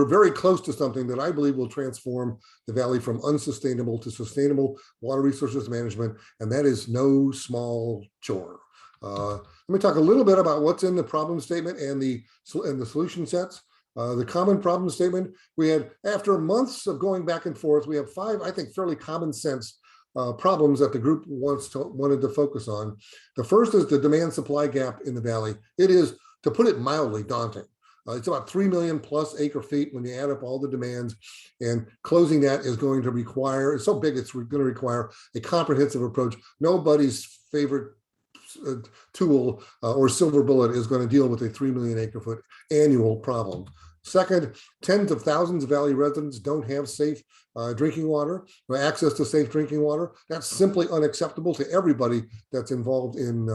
very close to something that I believe will transform the valley from unsustainable to sustainable water resources management, and that is no small chore. Let me talk a little bit about what's in the problem statement and the solution sets. The common problem statement, we had, after months of going back and forth, we have 5, I think, fairly common sense problems that the group wanted to focus on. The first is the demand supply gap in the valley. It is, to put it mildly, daunting. It's about 3 million plus acre feet when you add up all the demands, and closing that is going to require, it's so big, it's going to require a comprehensive approach. Nobody's favorite tool or silver bullet is going to deal with a 3 million acre foot annual problem. Second, tens of thousands of valley residents don't have safe drinking water or access to safe drinking water. That's simply unacceptable to everybody that's involved in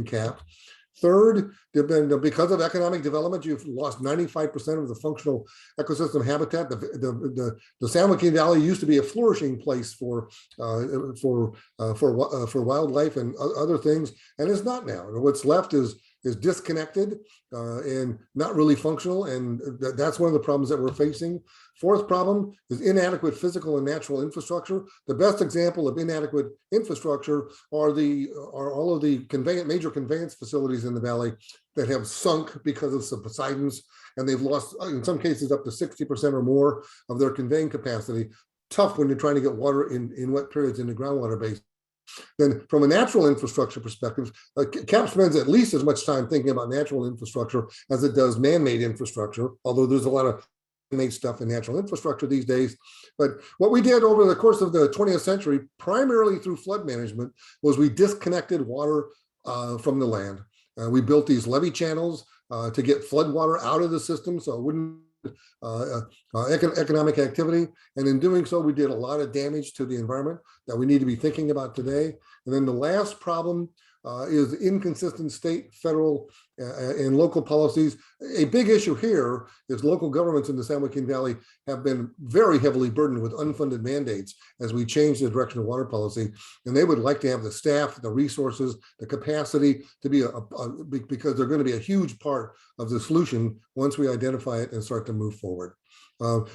CAP. Third, because of economic development, you've lost 95% of the functional ecosystem habitat. The San Joaquin Valley used to be a flourishing place for wildlife and other things, and it's not now. And what's left is disconnected and not really functional, and that's one of the problems that we're facing. Fourth problem is inadequate physical and natural infrastructure. The best example of inadequate infrastructure are all of the major conveyance facilities in the valley that have sunk because of subsidence, and they've lost, in some cases, up to 60% or more of their conveying capacity. Tough when you're trying to get water in wet periods in the groundwater basin. Then from a natural infrastructure perspective, CAP spends at least as much time thinking about natural infrastructure as it does man-made infrastructure, although there's a lot of man-made stuff in natural infrastructure these days. But what we did over the course of the 20th century, primarily through flood management, was we disconnected water from the land. We built these levee channels to get flood water out of the system so it wouldn't economic activity, and in doing so we did a lot of damage to the environment that we need to be thinking about today. And then the last problem is inconsistent state, federal, and local policies. A big issue here is local governments in the San Joaquin Valley have been very heavily burdened with unfunded mandates as we change the direction of water policy, and they would like to have the staff, the resources, the capacity to be because they're going to be a huge part of the solution once we identify it and start to move forward.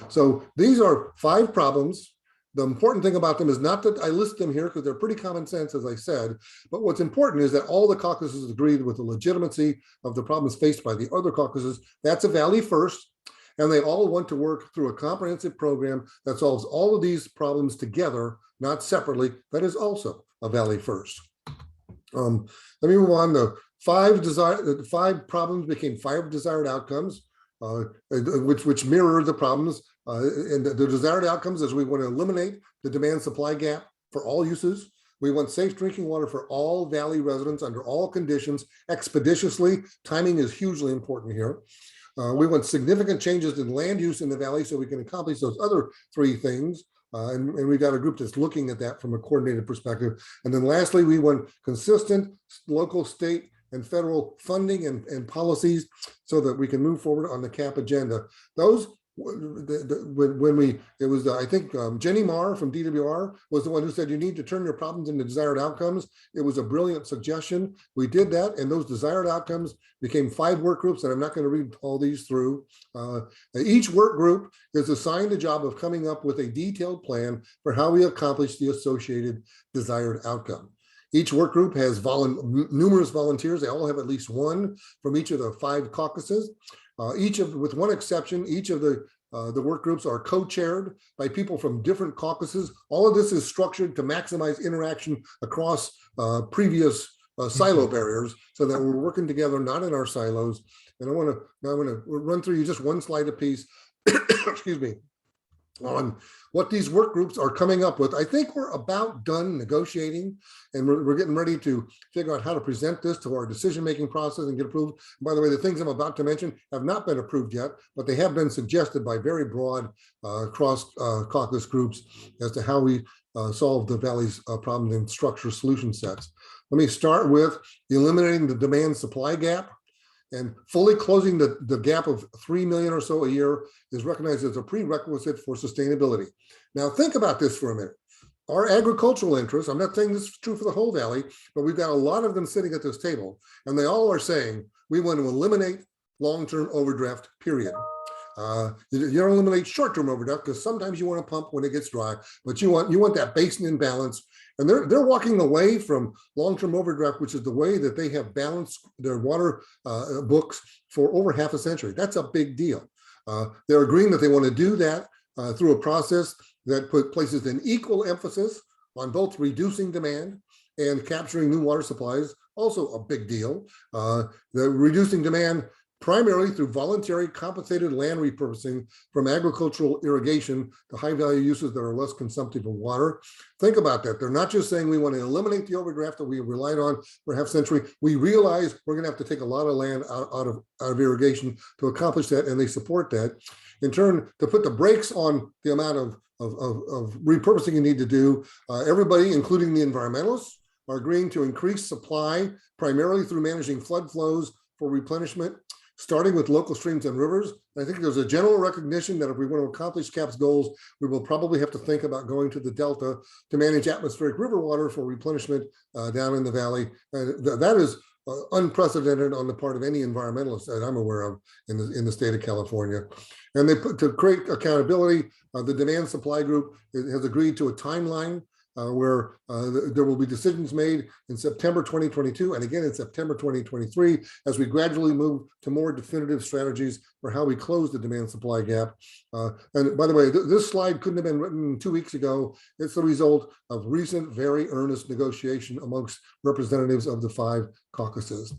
So these are 5 problems. The important thing about them is not that I list them here because they're pretty common sense, as I said, but what's important is that all the caucuses agreed with the legitimacy of the problems faced by the other caucuses. That's a valley first, and they all want to work through a comprehensive program that solves all of these problems together, not separately. That is also a valley first. Let me move on. The five problems became 5 desired outcomes, which mirror the problems. And the desired outcomes is we want to eliminate the demand supply gap for all uses. We want safe drinking water for all valley residents under all conditions expeditiously. Timing is hugely important here. We want significant changes in land use in the valley so we can accomplish those other 3 things. And we've got a group that's looking at that from a coordinated perspective. And then lastly, we want consistent local, state, and federal funding and policies so that we can move forward on the CAP agenda. Those, I think Jenny Marr from DWR was the one who said you need to turn your problems into desired outcomes. It was a brilliant suggestion. We did that, and those desired outcomes became 5 work groups, and I'm not going to read all these through. Each work group is assigned the job of coming up with a detailed plan for how we accomplish the associated desired outcome. Each work group has numerous volunteers. They all have at least one from each of the 5 caucuses. With one exception, each of the work groups are co-chaired by people from different caucuses. All of this is structured to maximize interaction across previous silo barriers so that we're working together, not in our silos. And I'm going to run through you just one slide apiece, excuse me, on what these work groups are coming up with. I think we're about done negotiating, and we're getting ready to figure out how to present this to our decision-making process and get approved. By the way, the things I'm about to mention have not been approved yet, but they have been suggested by very broad cross-caucus groups as to how we solve the Valley's problems and structure solution sets. Let me start with eliminating the demand supply gap. And fully closing the gap of 3 million or so a year is recognized as a prerequisite for sustainability. Now think about this for a minute. Our agricultural interests, I'm not saying this is true for the whole valley, but we've got a lot of them sitting at this table, and they all are saying we want to eliminate long-term overdraft, period. You don't eliminate short-term overdraft because sometimes you want to pump when it gets dry, but you want that basin in balance. And they're walking away from long-term overdraft, which is the way that they have balanced their water books for over half a century. That's a big deal. They're agreeing that they want to do that through a process that places an equal emphasis on both reducing demand and capturing new water supplies, also a big deal. The reducing demand primarily through voluntary compensated land repurposing from agricultural irrigation to high value uses that are less consumptive of water. Think about that. They're not just saying we want to eliminate the overdraft that we have relied on for half a century. We realize we're going to have to take a lot of land out of irrigation to accomplish that, and they support that. In turn, to put the brakes on the amount of repurposing you need to do, everybody, including the environmentalists, are agreeing to increase supply primarily through managing flood flows for replenishment, starting with local streams and rivers. I think there's a general recognition that if we want to accomplish CAP's goals, we will probably have to think about going to the Delta to manage atmospheric river water for replenishment down in the valley. That is unprecedented on the part of any environmentalist that I'm aware of in the state of California. And to create accountability, the demand supply group has agreed to a timeline where there will be decisions made in September 2022 and again in September 2023 as we gradually move to more definitive strategies for how we close the demand supply gap. And by the way, this slide couldn't have been written 2 weeks ago. It's the result of recent, very earnest negotiation amongst representatives of the 5 caucuses.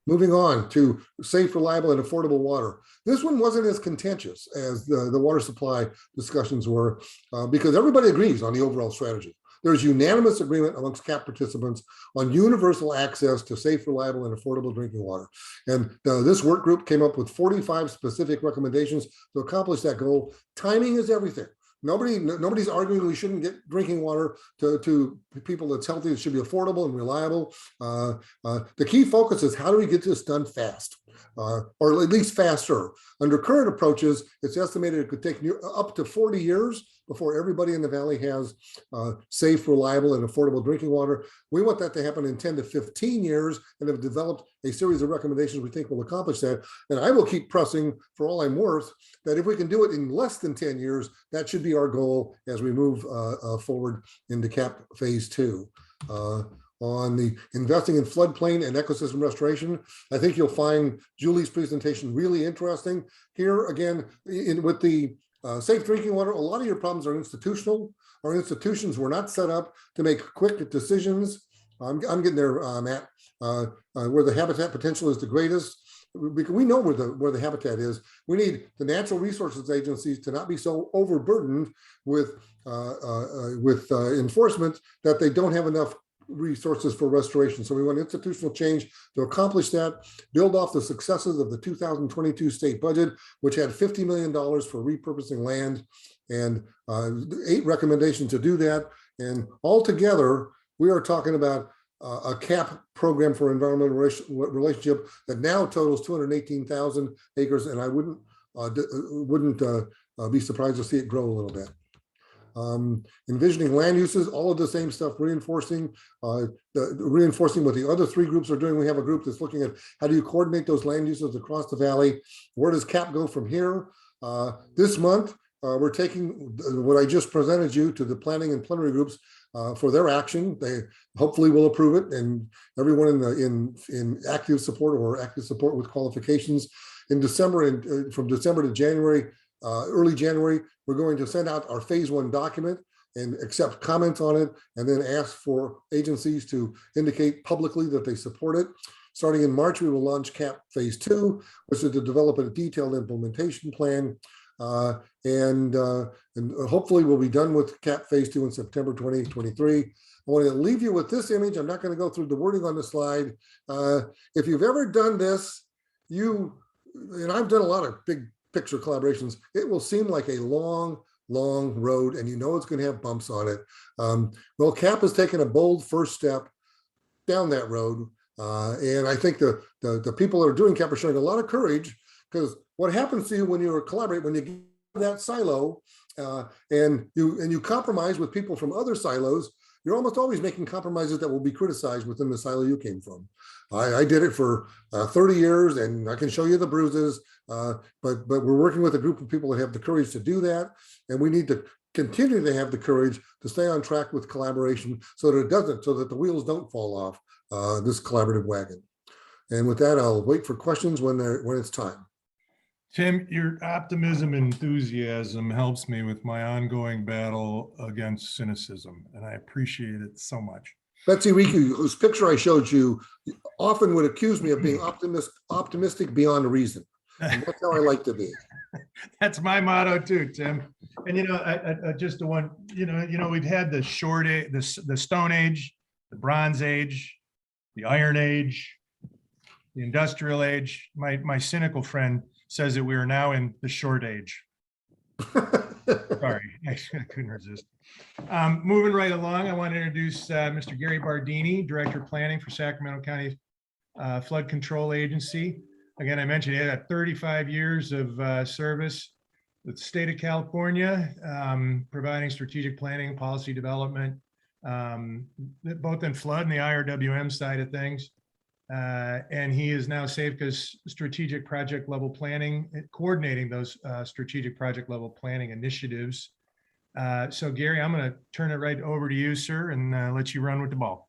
Moving on to safe, reliable, and affordable water. This one wasn't as contentious as the water supply discussions were because everybody agrees on the overall strategy. There's unanimous agreement amongst CAP participants on universal access to safe, reliable, and affordable drinking water. And this work group came up with 45 specific recommendations to accomplish that goal. Timing is everything. Nobody's arguing we shouldn't get drinking water to people that's healthy. It should be affordable and reliable. The key focus is how do we get this done fast? or at least faster. Under current approaches, it's estimated it could take up to 40 years before everybody in the valley has safe, reliable, and affordable drinking water. We want that to happen in 10 to 15 years and have developed a series of recommendations we think will accomplish that. And I will keep pressing for all I'm worth that if we can do it in less than 10 years, that should be our goal as we move forward into CAP phase 2. On the investing in floodplain and ecosystem restoration, I think you'll find Julie's presentation really interesting. Here again, with the safe drinking water, a lot of your problems are institutional. Our institutions were not set up to make quick decisions. I'm getting there, Matt, where the habitat potential is the greatest. Because we know where the habitat is. We need the natural resources agencies to not be so overburdened with enforcement that they don't have enough resources for restoration. So we want institutional change to accomplish that, build off the successes of the 2022 state budget, which had $50 million for repurposing land and 8 recommendations to do that. And altogether, we are talking about a CAP program for environmental relationship that now totals 218,000 acres. And I wouldn't be surprised to see it grow a little bit. Envisioning land uses, all of the same stuff, reinforcing what the other 3 groups are doing. We have a group that's looking at how do you coordinate those land uses across the valley? Where does CAP go from here? This month, we're taking what I just presented you to the planning and plenary groups for their action. They hopefully will approve it, and everyone in active support or active support with qualifications. In December, and from December to January, early January, we're going to send out our phase 1 document and accept comments on it, and then ask for agencies to indicate publicly that they support it. Starting in March, we will launch CAP phase 2, which is to develop a detailed implementation plan. And hopefully we'll be done with CAP phase 2 in September 2023. I want to leave you with this image. I'm not going to go through the wording on the slide. If you've ever done this, and I've done a lot of big picture collaborations, it will seem like a long road, and you know it's going to have bumps on it. Well, CAP has taken a bold first step down that road. And I think the people that are doing CAP are showing a lot of courage, because what happens to you when you collaborate, when you get that silo and you compromise with people from other silos, you're almost always making compromises that will be criticized within the silo you came from. I did it for 30 years, and I can show you the bruises, but we're working with a group of people that have the courage to do that, and we need to continue to have the courage to stay on track with collaboration so that the wheels don't fall off this collaborative wagon. And with that, I'll wait for questions when it's time. Tim, your optimism and enthusiasm helps me with my ongoing battle against cynicism, and I appreciate it so much. Betsy Riku, whose picture I showed you, often would accuse me of being optimistic beyond reason. And that's how I like to be. That's my motto too, Tim. And I just the one, we've had the short age, the Stone Age, the Bronze Age, the Iron Age, the Industrial Age. My cynical friend says that we are now in the short age. Sorry, I couldn't resist. Moving right along, I want to introduce Mr. Gary Bardini, Director of Planning for Sacramento County Flood Control Agency. Again, I mentioned he had 35 years of service with the state of California, providing strategic planning and policy development, both in flood and the IRWM side of things. And he is now SAFCA's strategic project level planning, coordinating those strategic project level planning initiatives. So Gary, I'm going to turn it right over to you, sir, and let you run with the ball.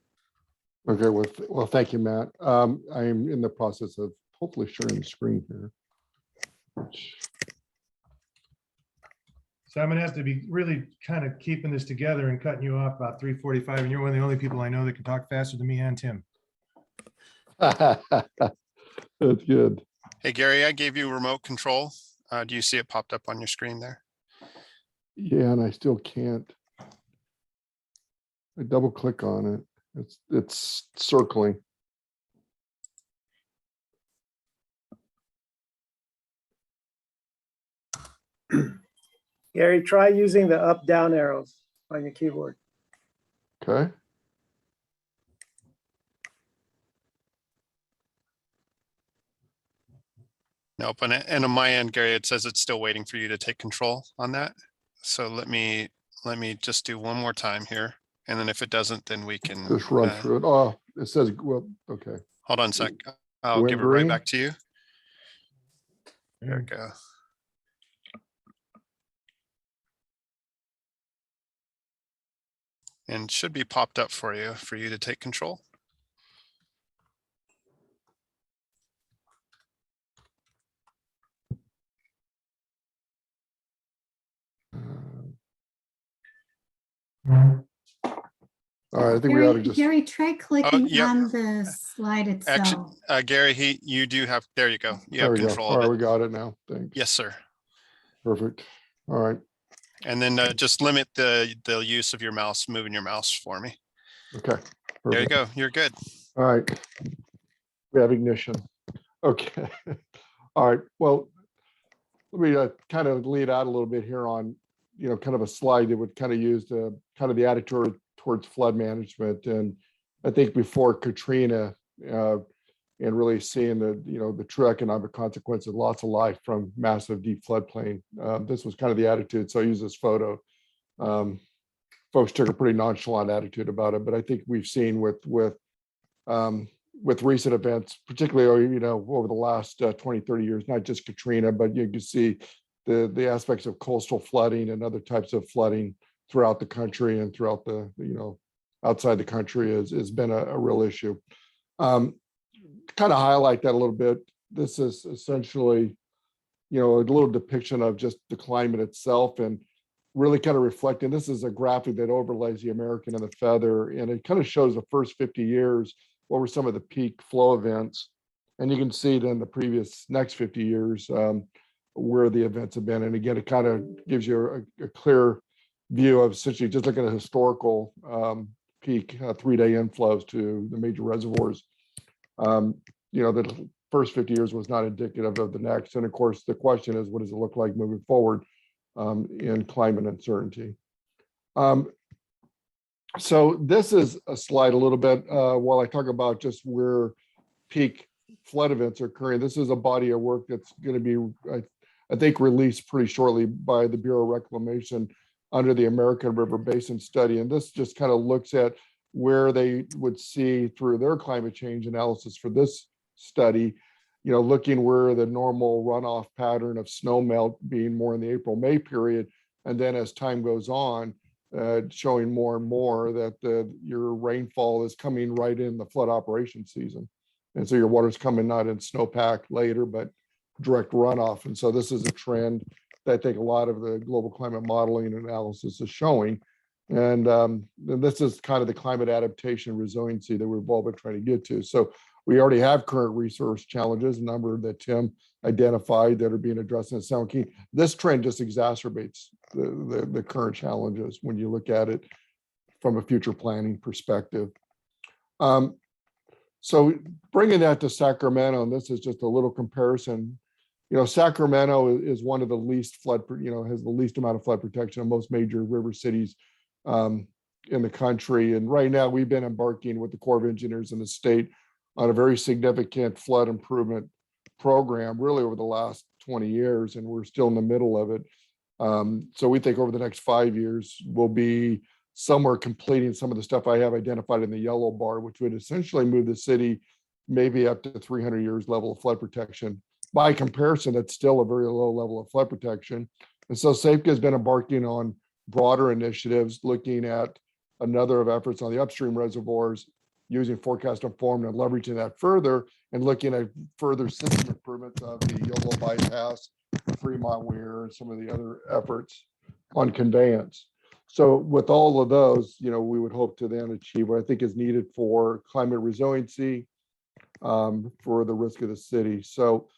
Okay, well, thank you, Matt. I am in the process of hopefully sharing the screen here. So I'm going to have to be really kind of keeping this together and cutting you off about 3:45, and you're one of the only people I know that can talk faster than me and Tim. That's good. Hey, Gary, I gave you remote control. Do you see it popped up on your screen there? Yeah, and I still can't. I double click on it. It's circling. Gary, try using the up down arrows on your keyboard. Okay. Nope. And on my end, Gary, it says it's still waiting for you to take control on that. So let me just do one more time here. And then if it doesn't, then we can Just run through it. Oh, it says, well, okay. hold on a sec. I'll Went give it right green? back to you. There we go. And should be popped up for you to take control. All right, I think we ought to Gary, just, Gary, try clicking yep. on the slide Actually, itself. Gary, you do have, there you go. You there have we go. control All right, of we it. got it now. Thanks. Yes, sir. Perfect. All right. And then just limit the use of your mouse, moving your mouse for me. Okay. There you Perfect. go. You're good. All right. We have ignition. Okay. All right. Well, let me kind of lead out a little bit here on, kind of a slide that would kind of use the kind of the attitude towards flood management. And I think before Katrina, and really seeing the true economic consequences, loss of life from massive deep floodplain. This was kind of the attitude. So I use this photo. Folks took a pretty nonchalant attitude about it, but I think we've seen with recent events, particularly, over the last 20, 30 years, not just Katrina, but you can see the aspects of coastal flooding and other types of flooding throughout the country and throughout the, outside the country has been a real issue. Kind of highlight that a little bit. This is essentially, a little depiction of just the climate itself and really kind of reflecting. This is a graphic that overlays the American and the feather, and it kind of shows the first 50 years, what were some of the peak flow events. And you can see then the previous next 50 years where the events have been. And again, it kind of gives you a clear view of essentially just looking at historical peak 3-day inflows to the major reservoirs. The first 50 years was not indicative of the next. And of course, the question is, what does it look like moving forward in climate uncertainty? So this is a slide a little bit while I talk about just where peak flood events are occurring. This is a body of work that's going to be, I think, released pretty shortly by the Bureau of Reclamation under the American River Basin Study. And this just kind of looks at where they would see through their climate change analysis for this study, looking where the normal runoff pattern of snow melt being more in the April-May period. And then as time goes on, showing more and more that your rainfall is coming right in the flood operation season. And so your water's coming not in snowpack later, but direct runoff. And so this is a trend that I think a lot of the global climate modeling analysis is showing. And this is kind of the climate adaptation resiliency that we've all been trying to get to. So we already have current resource challenges, a number that Tim identified that are being addressed in Sound King. This trend just exacerbates the current challenges when you look at it from a future planning perspective. So bringing that to Sacramento, and this is just a little comparison. Sacramento is one of the least flood, has the least amount of flood protection of most major river cities in the country. And right now we've been embarking with the Corps of Engineers in the state on a very significant flood improvement program really over the last 20 years, and we're still in the middle of it. So we think over the next 5 years, we'll be somewhere completing some of the stuff I have identified in the yellow bar, which would essentially move the city maybe up to 300 years level of flood protection. By comparison, that's still a very low level of flood protection. And so SAFECA has been embarking on broader initiatives, looking at another of efforts on the upstream reservoirs, using forecast informed and leveraging that further, and looking at further system improvements of the Yolo bypass, Fremont Weir, and some of the other efforts on conveyance. So with all of those, we would hope to then achieve what I think is needed for climate resiliency, for the risk of the city. So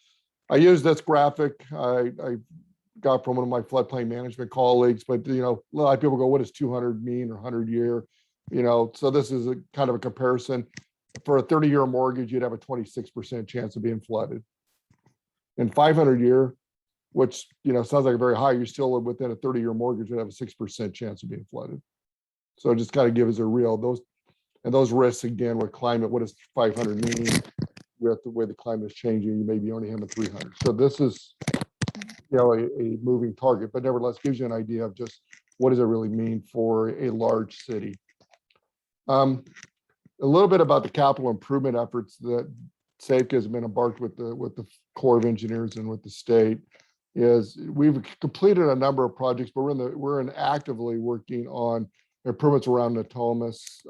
I use this graphic I got from one of my floodplain management colleagues, but a lot of people go, what does 200 mean or 100 year? So this is a kind of a comparison. For a 30-year mortgage, you'd have a 26% chance of being flooded. In 500 year, which sounds like a very high, you're still within a 30-year mortgage would have a 6% chance of being flooded. So just kind of give us a real those risks again with climate. What does 500 mean? with the way the climate is changing, you may be only having 300. So this is, a moving target, but nevertheless gives you an idea of just what does it really mean for a large city. A little bit about the capital improvement efforts that SAFE has been embarked with the Corps of Engineers and with the state is we've completed a number of projects, but we're actively working on improvements around Natomas.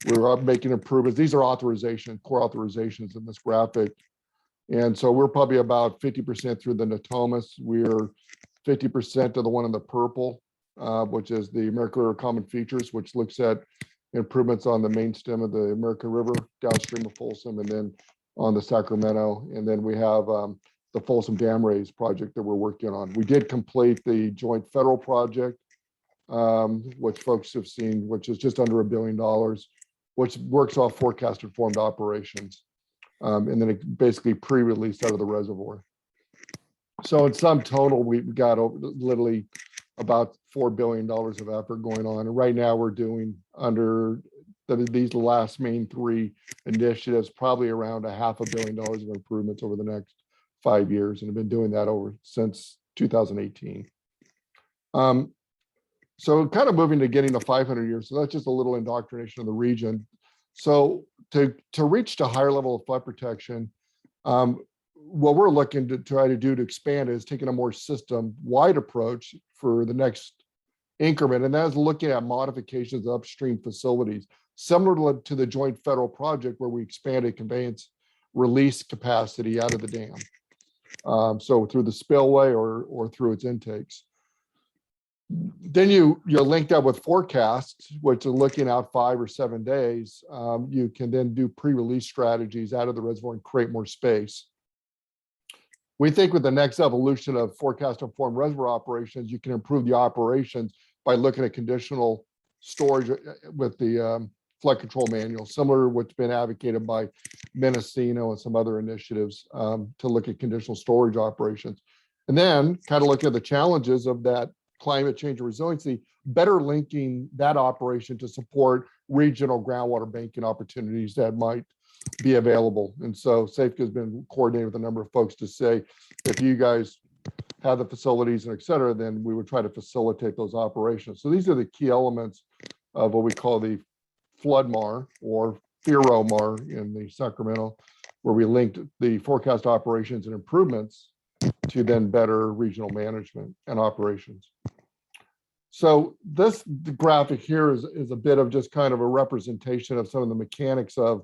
We're making improvements. These are core authorizations in this graphic. And so we're probably about 50% through the Natomas. We're 50% of the one in the purple, which is the American River Common Features, which looks at improvements on the main stem of the American River downstream of Folsom, and then on the Sacramento. And then we have the Folsom Dam Raise project that we're working on. We did complete the joint federal project, which folks have seen, which is just under $1 billion, which works off forecast informed operations. And then it basically pre-released out of the reservoir. So in sum total, we've got literally about $4 billion of effort going on. And right now we're doing under these last main three initiatives, probably around $500 million of improvements over the next 5 years. And have been doing that since 2018. So kind of moving to getting to 500 years. So that's just a little indoctrination of the region. So to reach to higher level of flood protection, what we're looking to try to do to expand is taking a more system-wide approach for the next increment, and that is looking at modifications of upstream facilities, similar to the joint federal project where we expanded conveyance release capacity out of the dam. So through the spillway or through its intakes. Then you're linked up with forecasts, which are looking out 5 or 7 days. You can then do pre-release strategies out of the reservoir and create more space. We think with the next evolution of forecast informed reservoir operations, you can improve the operations by looking at conditional storage with the flood control manual, similar to what's been advocated by Mendocino and some other initiatives to look at conditional storage operations. And then kind of look at the challenges of that climate change and resiliency, better linking that operation to support regional groundwater banking opportunities that might be available. And so SAFE has been coordinating with a number of folks to say, if you guys have the facilities and et cetera, then we would try to facilitate those operations. So these are the key elements of what we call the flood MAR or FERO MAR in the Sacramento, where we linked the forecast operations and improvements to then better regional management and operations. So the graphic here is a bit of just kind of a representation of some of the mechanics of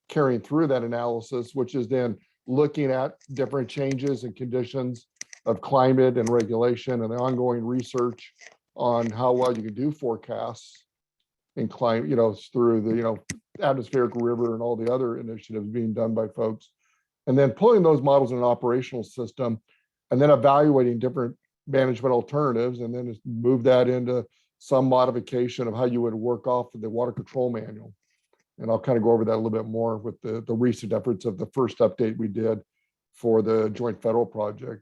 carrying through that analysis, which is then looking at different changes and conditions of climate and regulation and the ongoing research on how well you can do forecasts in climate, through the, atmospheric river and all the other initiatives being done by folks. And then pulling those models in an operational system and then evaluating different management alternatives, and then move that into some modification of how you would work off of the water control manual. And I'll kind of go over that a little bit more with the recent efforts of the first update we did for the joint federal project.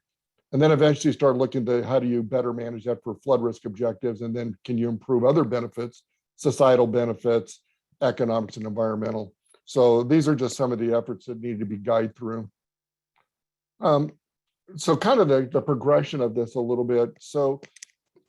And then eventually start looking to how do you better manage that for flood risk objectives, and then can you improve other benefits, societal benefits, economics and environmental. So these are just some of the efforts that need to be guided through. So kind of the progression of this a little bit. So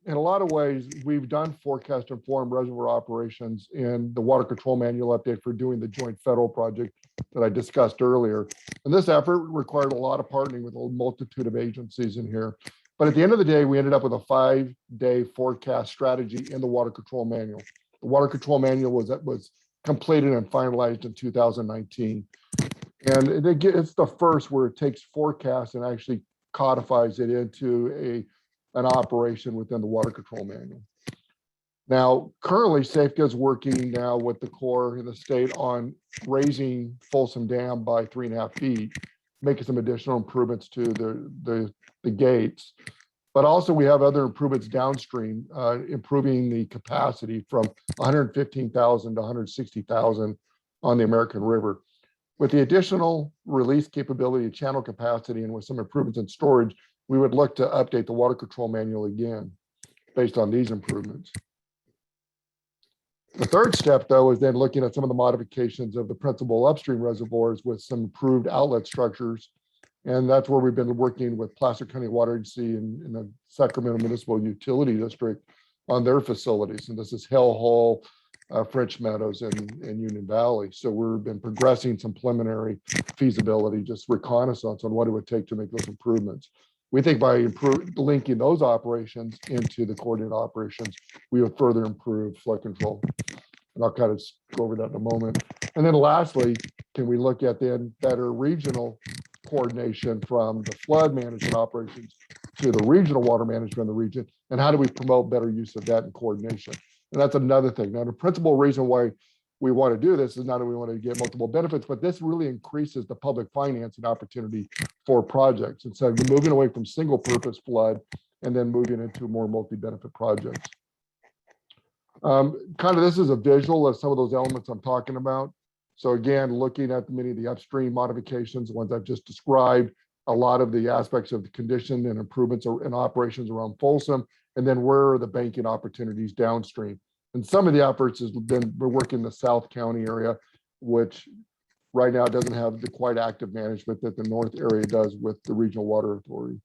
in a lot of ways, we've done forecast informed reservoir operations in the water control manual update for doing the joint federal project that I discussed earlier. And this effort required a lot of partnering with a multitude of agencies in here. But at the end of the day, we ended up with a 5-day forecast strategy in the water control manual. The water control manual was completed and finalized in 2019. And it's the first where it takes forecasts and actually codifies it into an operation within the water control manual. Now, currently, SAFE is working now with the Corps and the state on raising Folsom Dam by 3.5 feet, making some additional improvements to the gates. But also we have other improvements downstream, improving the capacity from 115,000 to 160,000 on the American River. With the additional release capability, channel capacity, and with some improvements in storage, we would look to update the water control manual again based on these improvements. The third step, though, is then looking at some of the modifications of the principal upstream reservoirs with some improved outlet structures. And that's where we've been working with Placer County Water Agency in the Sacramento Municipal Utility District on their facilities. And this is Hell Hole, French Meadows, and Union Valley. So we've been progressing some preliminary feasibility, just reconnaissance on what it would take to make those improvements. We think by linking those operations into the coordinated operations, we would further improve flood control. And I'll kind of go over that in a moment. And then lastly, can we look at then better regional coordination from the flood management operations to the regional water management in the region? And how do we promote better use of that in coordination? And that's another thing. Now, the principal reason why we want to do this is not that we want to get multiple benefits, but this really increases the public financing opportunity for projects. And so we're moving away from single purpose flood and then moving into more multi-benefit projects. Kind of this is a visual of some of those elements I'm talking about. So again, looking at many of the upstream modifications, the ones I've just described, a lot of the aspects of the condition and improvements in operations around Folsom, and then where are the banking opportunities downstream. And some of the efforts has been, we're working in the South County area, which right now doesn't have the quite active management that the North area does with the Regional Water Authority.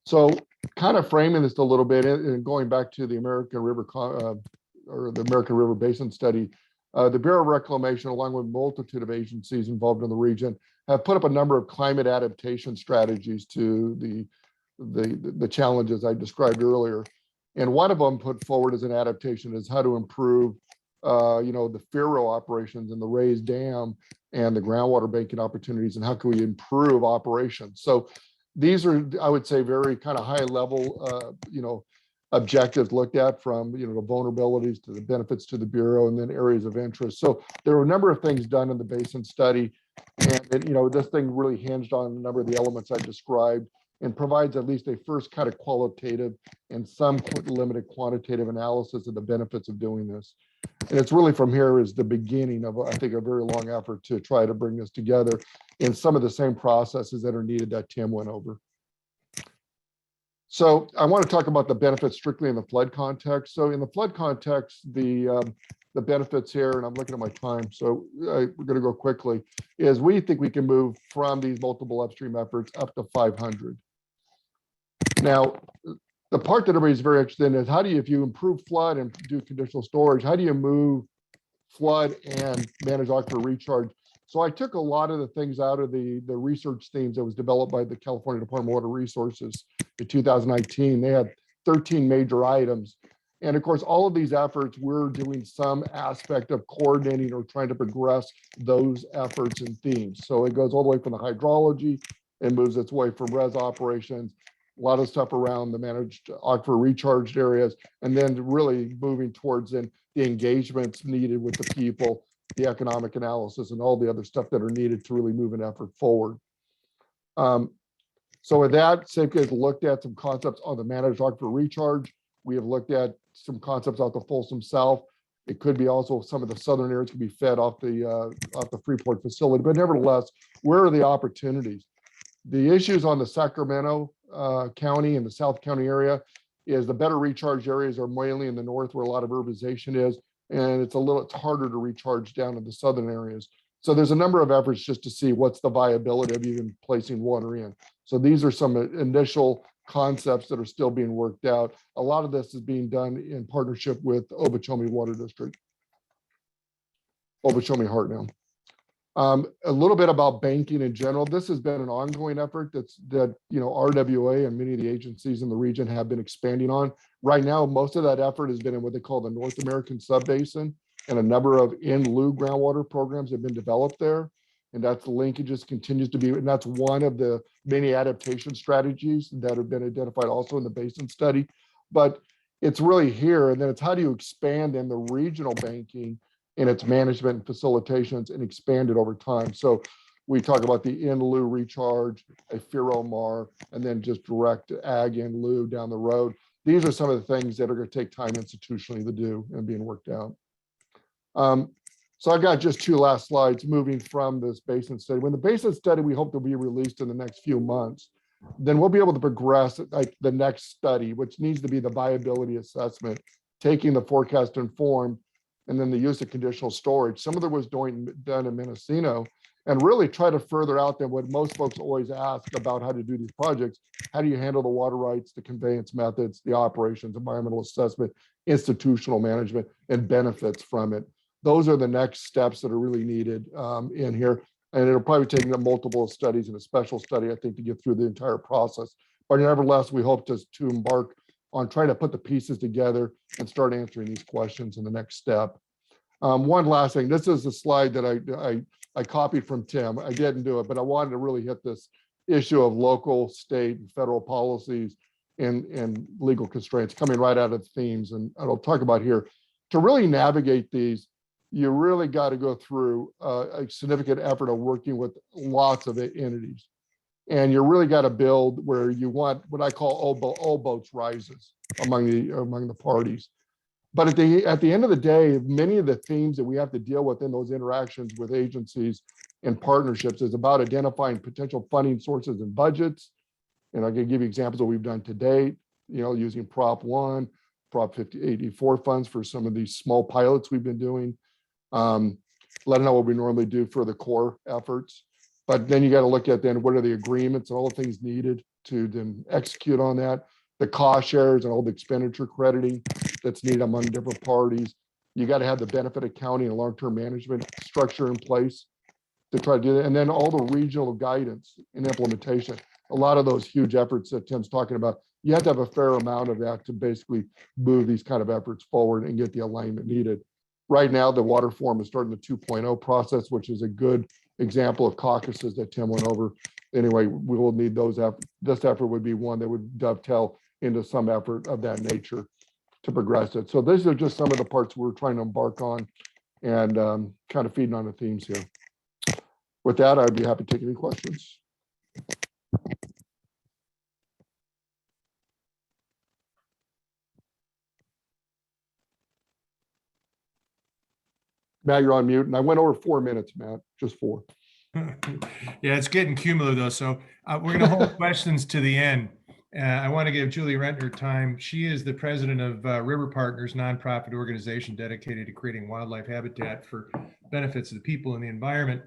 So kind of framing this a little bit and going back to the American River or the American River Basin study, the Bureau of Reclamation, along with a multitude of agencies involved in the region, have put up a number of climate adaptation strategies to the challenges I described earlier. And one of them put forward as an adaptation is how to improve, the FERO operations and the raised dam and the groundwater banking opportunities, and how can we improve operations. So these are, I would say, very kind of high level, objectives looked at, from, the vulnerabilities to the benefits to the Bureau, and then areas of interest. So there were a number of things done in the basin study. And this thing really hinged on a number of the elements I described, and provides at least a first kind of qualitative and some limited quantitative analysis of the benefits of doing this. And it's really from here is the beginning of, I think, a very long effort to try to bring this together in some of the same processes that are needed that Tim went over. So I want to talk about the benefits strictly in the flood context. So in the flood context, the benefits here, and I'm looking at my time, so we're going to go quickly, is we think we can move from these multiple upstream efforts up to 500. Now, the part that everybody's very interested in is how do you, if you improve flood and do conditional storage, how do you move flood and manage aquifer recharge? So I took a lot of the things out of the research themes that was developed by the California Department of Water Resources in 2019. They had 13 major items. And of course, all of these efforts, we're doing some aspect of coordinating or trying to progress those efforts and themes. So it goes all the way from the hydrology and moves its way from res operations, a lot of stuff around the managed aquifer recharged areas, and then really moving towards the engagements needed with the people, the economic analysis, and all the other stuff that are needed to really move an effort forward. So with that, SAFE has looked at some concepts on the managed aquifer recharge. We have looked at some concepts out the Folsom South. It could be also some of the southern areas could be fed off the Freeport facility, but nevertheless, where are the opportunities? The issues on the Sacramento County and the South County area is the better recharge areas are mainly in the north where a lot of urbanization is, and it's harder to recharge down in the southern areas. So there's a number of efforts just to see what's the viability of even placing water in. So these are some initial concepts that are still being worked out. A lot of this is being done in partnership with Okeechobee Water District, Okeechobee Hartnell. A little bit about banking in general. This has been an ongoing effort that RWA and many of the agencies in the region have been expanding on. Right now, most of that effort has been in what they call the North American Subbasin, and a number of in lieu groundwater programs have been developed there. And that's the linkages continues to be, and that's one of the many adaptation strategies that have been identified also in the basin study. But it's really here, and then it's how do you expand in the regional banking in its management and facilitations and expand it over time. So we talk about the in lieu recharge, a FERO-MAR, and then just direct ag in lieu down the road. These are some of the things that are going to take time institutionally to do and being worked out. So I've got just two last slides moving from this basin study. When the basin study, we hope to be released in the next few months, then we'll be able to progress like the next study, which needs to be the viability assessment taking the forecast informed, and then the use of conditional storage. Some of it was done in Mendocino, and really try to further out than what most folks always ask about how to do these projects. How do you handle the water rights, the conveyance methods, the operations, environmental assessment, institutional management, and benefits from it? Those are the next steps that are really needed in here. And it'll probably take multiple studies and a special study, I think, to get through the entire process. But nevertheless, we hope to embark on trying to put the pieces together and start answering these questions in the next step. One last thing, this is a slide that I copied from Tim. I didn't do it, but I wanted to really hit this issue of local, state, and federal policies and legal constraints coming right out of the themes. And I'll talk about here. To really navigate these, you really got to go through a significant effort of working with lots of entities. And you really got to build where you want what I call all boats rises among the parties. But at the end of the day, many of the themes that we have to deal with in those interactions with agencies and partnerships is about identifying potential funding sources and budgets. And I can give you examples of what we've done to date, using Prop 1, Prop 5084 funds for some of these small pilots we've been doing. Let them know what we normally do for the core efforts. But then you got to look at then what are the agreements and all the things needed to then execute on that, the cost shares and all the expenditure crediting that's needed among different parties. You got to have the benefit accounting and long-term management structure in place to try to do that. And then all the regional guidance and implementation. A lot of those huge efforts that Tim's talking about, you have to have a fair amount of that to basically move these kind of efforts forward and get the alignment needed. Right now, the water forum is starting the 2.0 process, which is a good example of caucuses that Tim went over. Anyway, we will need those. This effort would be one that would dovetail into some effort of that nature to progress it. So these are just some of the parts we're trying to embark on and kind of feeding on the themes here. With that, I'd be happy to take any questions. Matt, you're on mute, and I went over 4 minutes, Matt, just 4. Yeah, it's getting cumulative though. So we're going to hold questions to the end. I want to give Julie Rentner time. She is the president of River Partners, nonprofit organization dedicated to creating wildlife habitat for benefits of the people and the environment.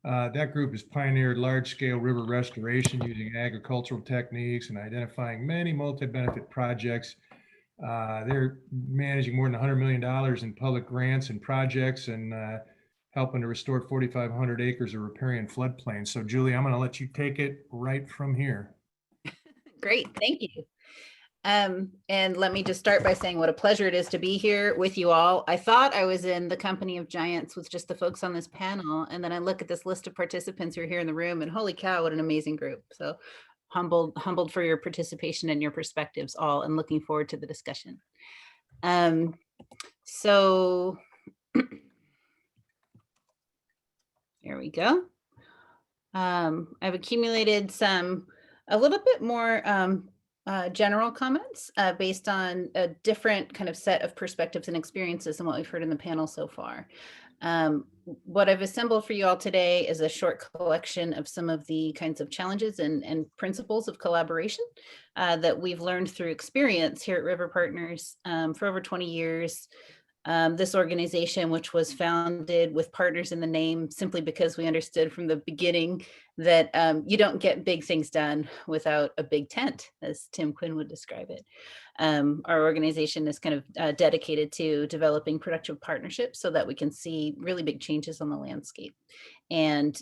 That group has pioneered large-scale river restoration using agricultural techniques and identifying many multi-benefit projects. They're managing more than $100 million in public grants and projects and helping to restore 4,500 acres of riparian floodplains. So Julie, I'm going to let you take it right from here. Great, thank you. And let me just start by saying what a pleasure it is to be here with you all. I thought I was in the company of giants with just the folks on this panel. And then I look at this list of participants who are here in the room and holy cow, what an amazing group. So humbled for your participation and your perspectives all, and looking forward to the discussion. So here we go. I've accumulated a little bit more general comments based on a different kind of set of perspectives and experiences than what we've heard in the panel so far. What I've assembled for you all today is a short collection of some of the kinds of challenges and principles of collaboration that we've learned through experience here at River Partners for over 20 years. This organization, which was founded with partners in the name simply because we understood from the beginning that you don't get big things done without a big tent, as Tim Quinn would describe it. Our organization is kind of dedicated to developing productive partnerships so that we can see really big changes on the landscape. And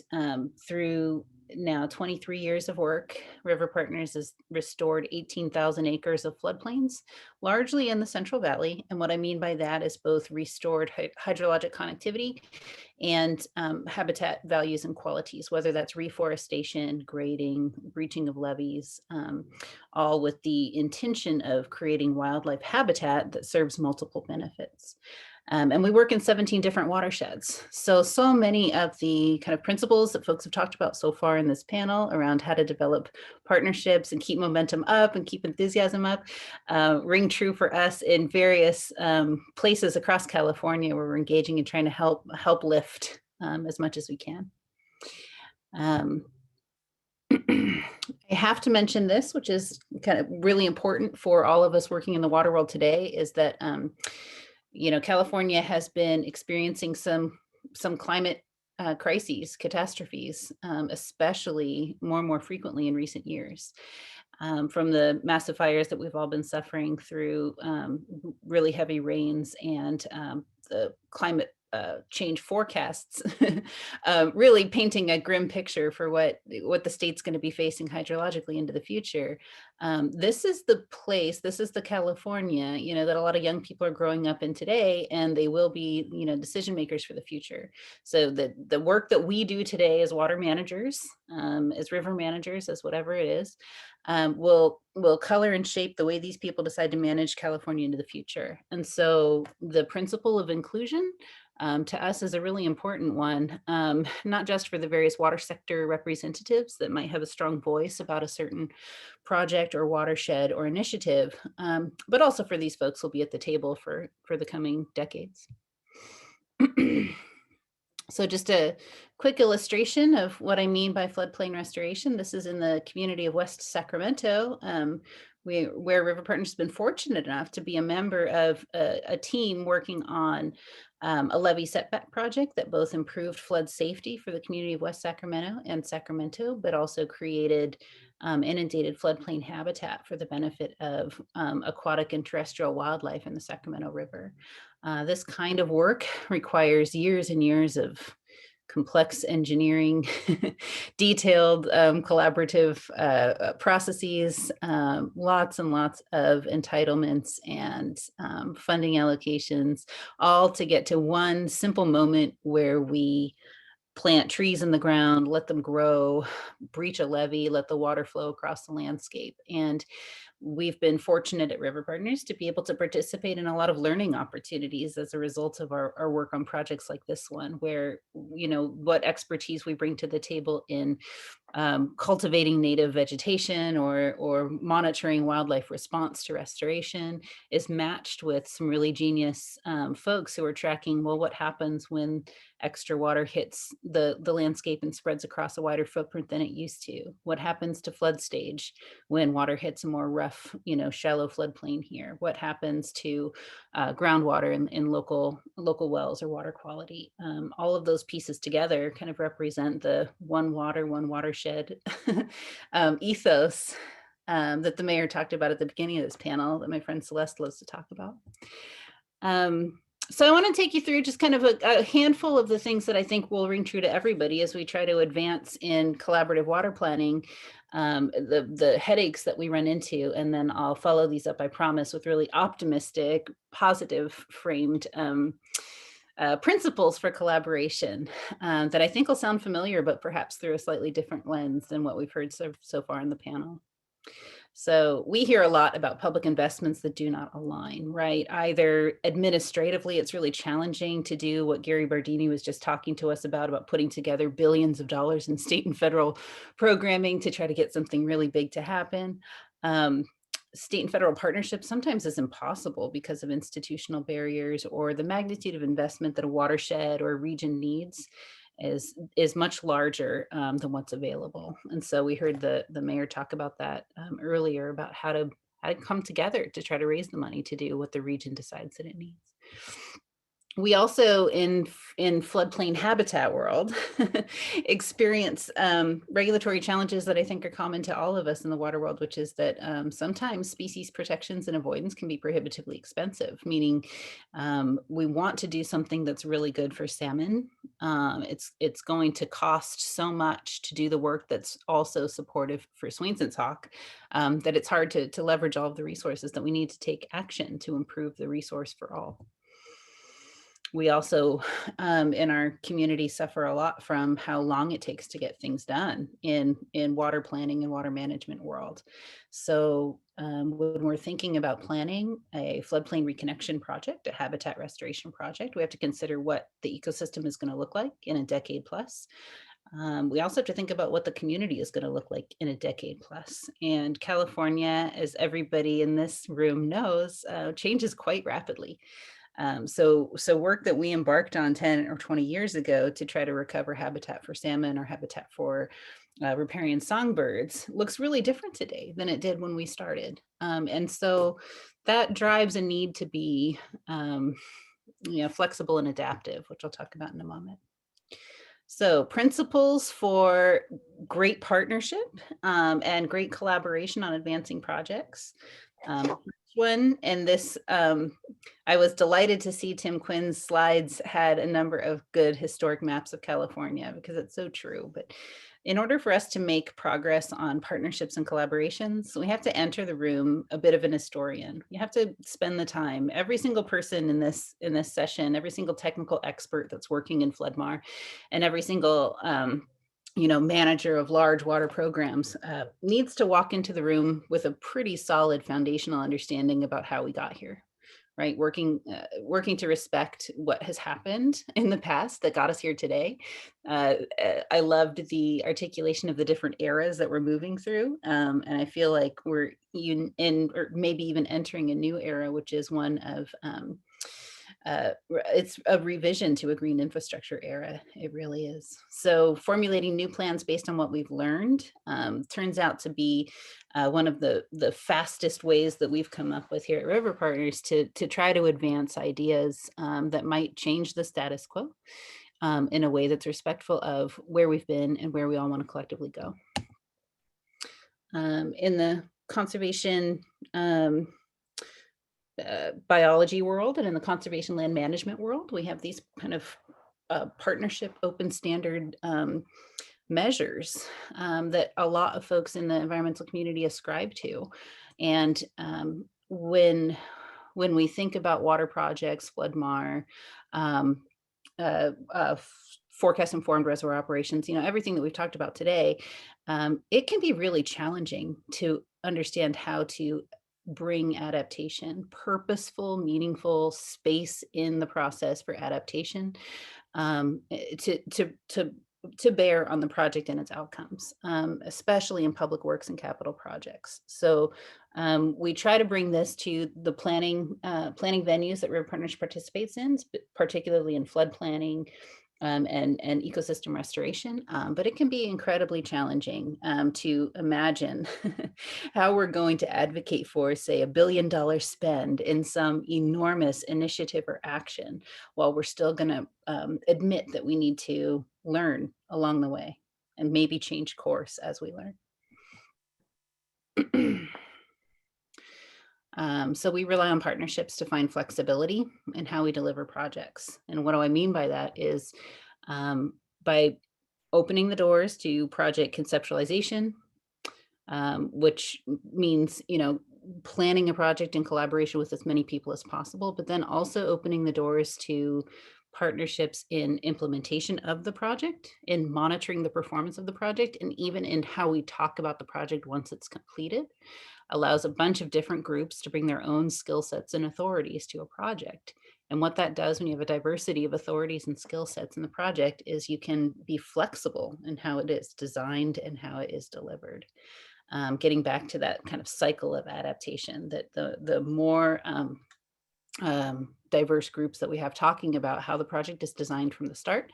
through now 23 years of work, River Partners has restored 18,000 acres of floodplains, largely in the Central Valley. And what I mean by that is both restored hydrologic connectivity and habitat values and qualities, whether that's reforestation, grading, breaching of levees, all with the intention of creating wildlife habitat that serves multiple benefits. And we work in 17 different watersheds. So many of the kind of principles that folks have talked about so far in this panel around how to develop partnerships and keep momentum up and keep enthusiasm up ring true for us in various places across California where we're engaging and trying to help lift as much as we can. I have to mention this, which is kind of really important for all of us working in the water world today, is that California has been experiencing some climate crises, catastrophes, especially more and more frequently in recent years. From the massive fires that we've all been suffering through, really heavy rains, and the climate change forecasts, really painting a grim picture for what the state's going to be facing hydrologically into the future. This is the place, this is the California, that a lot of young people are growing up in today, and they will be, decision makers for the future. So the work that we do today as water managers, as river managers, as whatever it is, will color and shape the way these people decide to manage California into the future. And so the principle of inclusion, to us, is a really important one, not just for the various water sector representatives that might have a strong voice about a certain project or watershed or initiative, but also for these folks who'll be at the table for the coming decades. So just a quick illustration of what I mean by floodplain restoration. This is in the community of West Sacramento, where River Partners has been fortunate enough to be a member of a team working on a levee setback project that both improved flood safety for the community of West Sacramento and Sacramento, but also created inundated floodplain habitat for the benefit of aquatic and terrestrial wildlife in the Sacramento River. This kind of work requires years and years of complex engineering, detailed collaborative processes, lots and lots of entitlements and funding allocations, all to get to one simple moment where we plant trees in the ground, let them grow, breach a levee, let the water flow across the landscape. And we've been fortunate at River Partners to be able to participate in a lot of learning opportunities as a result of our work on projects like this one, where, what expertise we bring to the table in cultivating native vegetation or monitoring wildlife response to restoration is matched with some really genius folks who are tracking, well, what happens when extra water hits the landscape and spreads across a wider footprint than it used to? What happens to flood stage when water hits a more rough, shallow floodplain here? What happens to groundwater in local wells or water quality? All of those pieces together kind of represent the one water, one watershed ethos that the mayor talked about at the beginning of this panel that my friend Celeste loves to talk about. So I want to take you through just kind of a handful of the things that I think will ring true to everybody as we try to advance in collaborative water planning, the headaches that we run into, and then I'll follow these up, I promise, with really optimistic, positive framed principles for collaboration that I think will sound familiar, but perhaps through a slightly different lens than what we've heard so far in the panel. So we hear a lot about public investments that do not align, right? Either administratively, it's really challenging to do what Gary Bardini was just talking to us about putting together billions of dollars in state and federal programming to try to get something really big to happen. State and federal partnerships sometimes is impossible because of institutional barriers or the magnitude of investment that a watershed or a region needs is much larger than what's available. And so we heard the mayor talk about that earlier, about how to come together to try to raise the money to do what the region decides that it needs. We also, in floodplain habitat world, experience regulatory challenges that I think are common to all of us in the water world, which is that sometimes species protections and avoidance can be prohibitively expensive, meaning we want to do something that's really good for salmon. It's going to cost so much to do the work that's also supportive for Swainson's hawk that it's hard to leverage all of the resources that we need to take action to improve the resource for all. We also, in our community, suffer a lot from how long it takes to get things done in water planning and water management world. So when we're thinking about planning a floodplain reconnection project, a habitat restoration project, we have to consider what the ecosystem is going to look like in a decade plus. We also have to think about what the community is going to look like in a decade plus. And California, as everybody in this room knows, changes quite rapidly. So work that we embarked on 10 or 20 years ago to try to recover habitat for salmon or habitat for riparian songbirds looks really different today than it did when we started. And so that drives a need to be flexible and adaptive, which I'll talk about in a moment. So principles for great partnership and great collaboration on advancing projects. First one, and this, I was delighted to see Tim Quinn's slides had a number of good historic maps of California, because it's so true. But in order for us to make progress on partnerships and collaborations, we have to enter the room a bit of an historian. You have to spend the time. Every single person in this session, every single technical expert that's working in FloodMar, and every single manager of large water programs needs to walk into the room with a pretty solid foundational understanding about how we got here. Right, working to respect what has happened in the past that got us here today. I loved the articulation of the different eras that we're moving through, and I feel like we're in, or maybe even entering a new era, which is one of it's a revision to a green infrastructure era. It really is. So formulating new plans based on what we've learned turns out to be one of the fastest ways that we've come up with here at River Partners to try to advance ideas that might change the status quo in a way that's respectful of where we've been and where we all want to collectively go. In the conservation biology world and in the conservation land management world, we have these kind of partnership open standard measures that a lot of folks in the environmental community ascribe to. And when we think about water projects, FloodMar, forecast informed reservoir operations, everything that we've talked about today, it can be really challenging to understand how to bring adaptation, purposeful, meaningful space in the process for adaptation to bear on the project and its outcomes, especially in public works and capital projects. So we try to bring this to the planning venues that River Partners participates in, particularly in flood planning, and ecosystem restoration, but it can be incredibly challenging to imagine how we're going to advocate for, say, $1 billion spend in some enormous initiative or action, while we're still going to admit that we need to learn along the way and maybe change course as we learn. So we rely on partnerships to find flexibility in how we deliver projects. And what do I mean by that is by opening the doors to project conceptualization, which means, planning a project in collaboration with as many people as possible, but then also opening the doors to partnerships in implementation of the project, in monitoring the performance of the project, and even in how we talk about the project once it's completed. Allows a bunch of different groups to bring their own skill sets and authorities to a project. And what that does when you have a diversity of authorities and skill sets in the project is you can be flexible in how it is designed and how it is delivered. Getting back to that kind of cycle of adaptation, that the more diverse groups that we have talking about how the project is designed from the start,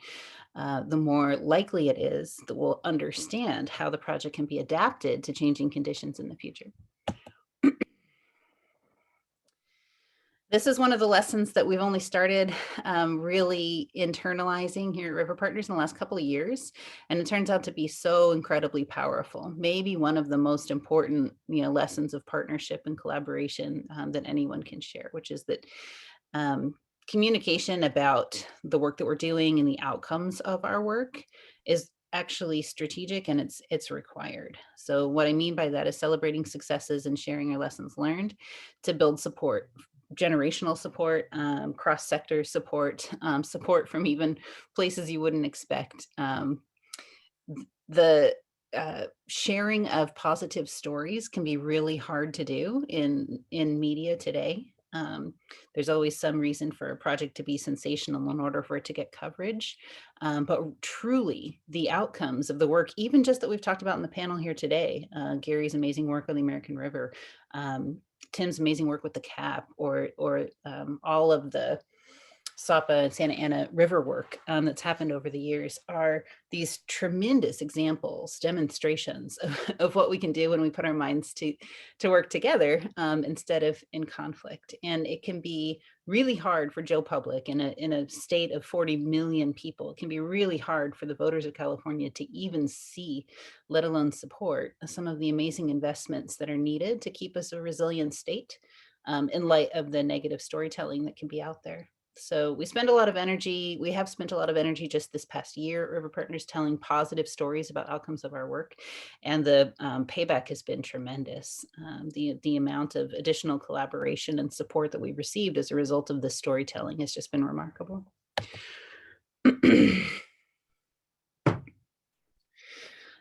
the more likely it is that we'll understand how the project can be adapted to changing conditions in the future. This is one of the lessons that we've only started really internalizing here at River Partners in the last couple of years. And it turns out to be so incredibly powerful. Maybe one of the most important lessons of partnership and collaboration that anyone can share, which is that communication about the work that we're doing and the outcomes of our work is actually strategic, and it's required. So what I mean by that is celebrating successes and sharing our lessons learned to build support, generational support, cross-sector support, support from even places you wouldn't expect. The sharing of positive stories can be really hard to do in media today. There's always some reason for a project to be sensational in order for it to get coverage. But truly, the outcomes of the work, even just that we've talked about in the panel here today, Gary's amazing work on the American River, Tim's amazing work with the CAP, or all of the Sapa and Santa Ana River work that's happened over the years are these tremendous examples, demonstrations of what we can do when we put our minds to work together instead of in conflict. And it can be really hard for Joe Public in a state of 40 million people. It can be really hard for the voters of California to even see, let alone support, some of the amazing investments that are needed to keep us a resilient state in light of the negative storytelling that can be out there. So we spend a lot of energy. We have spent a lot of energy just this past year at River Partners telling positive stories about outcomes of our work, and the payback has been tremendous. The amount of additional collaboration and support that we've received as a result of this storytelling has just been remarkable.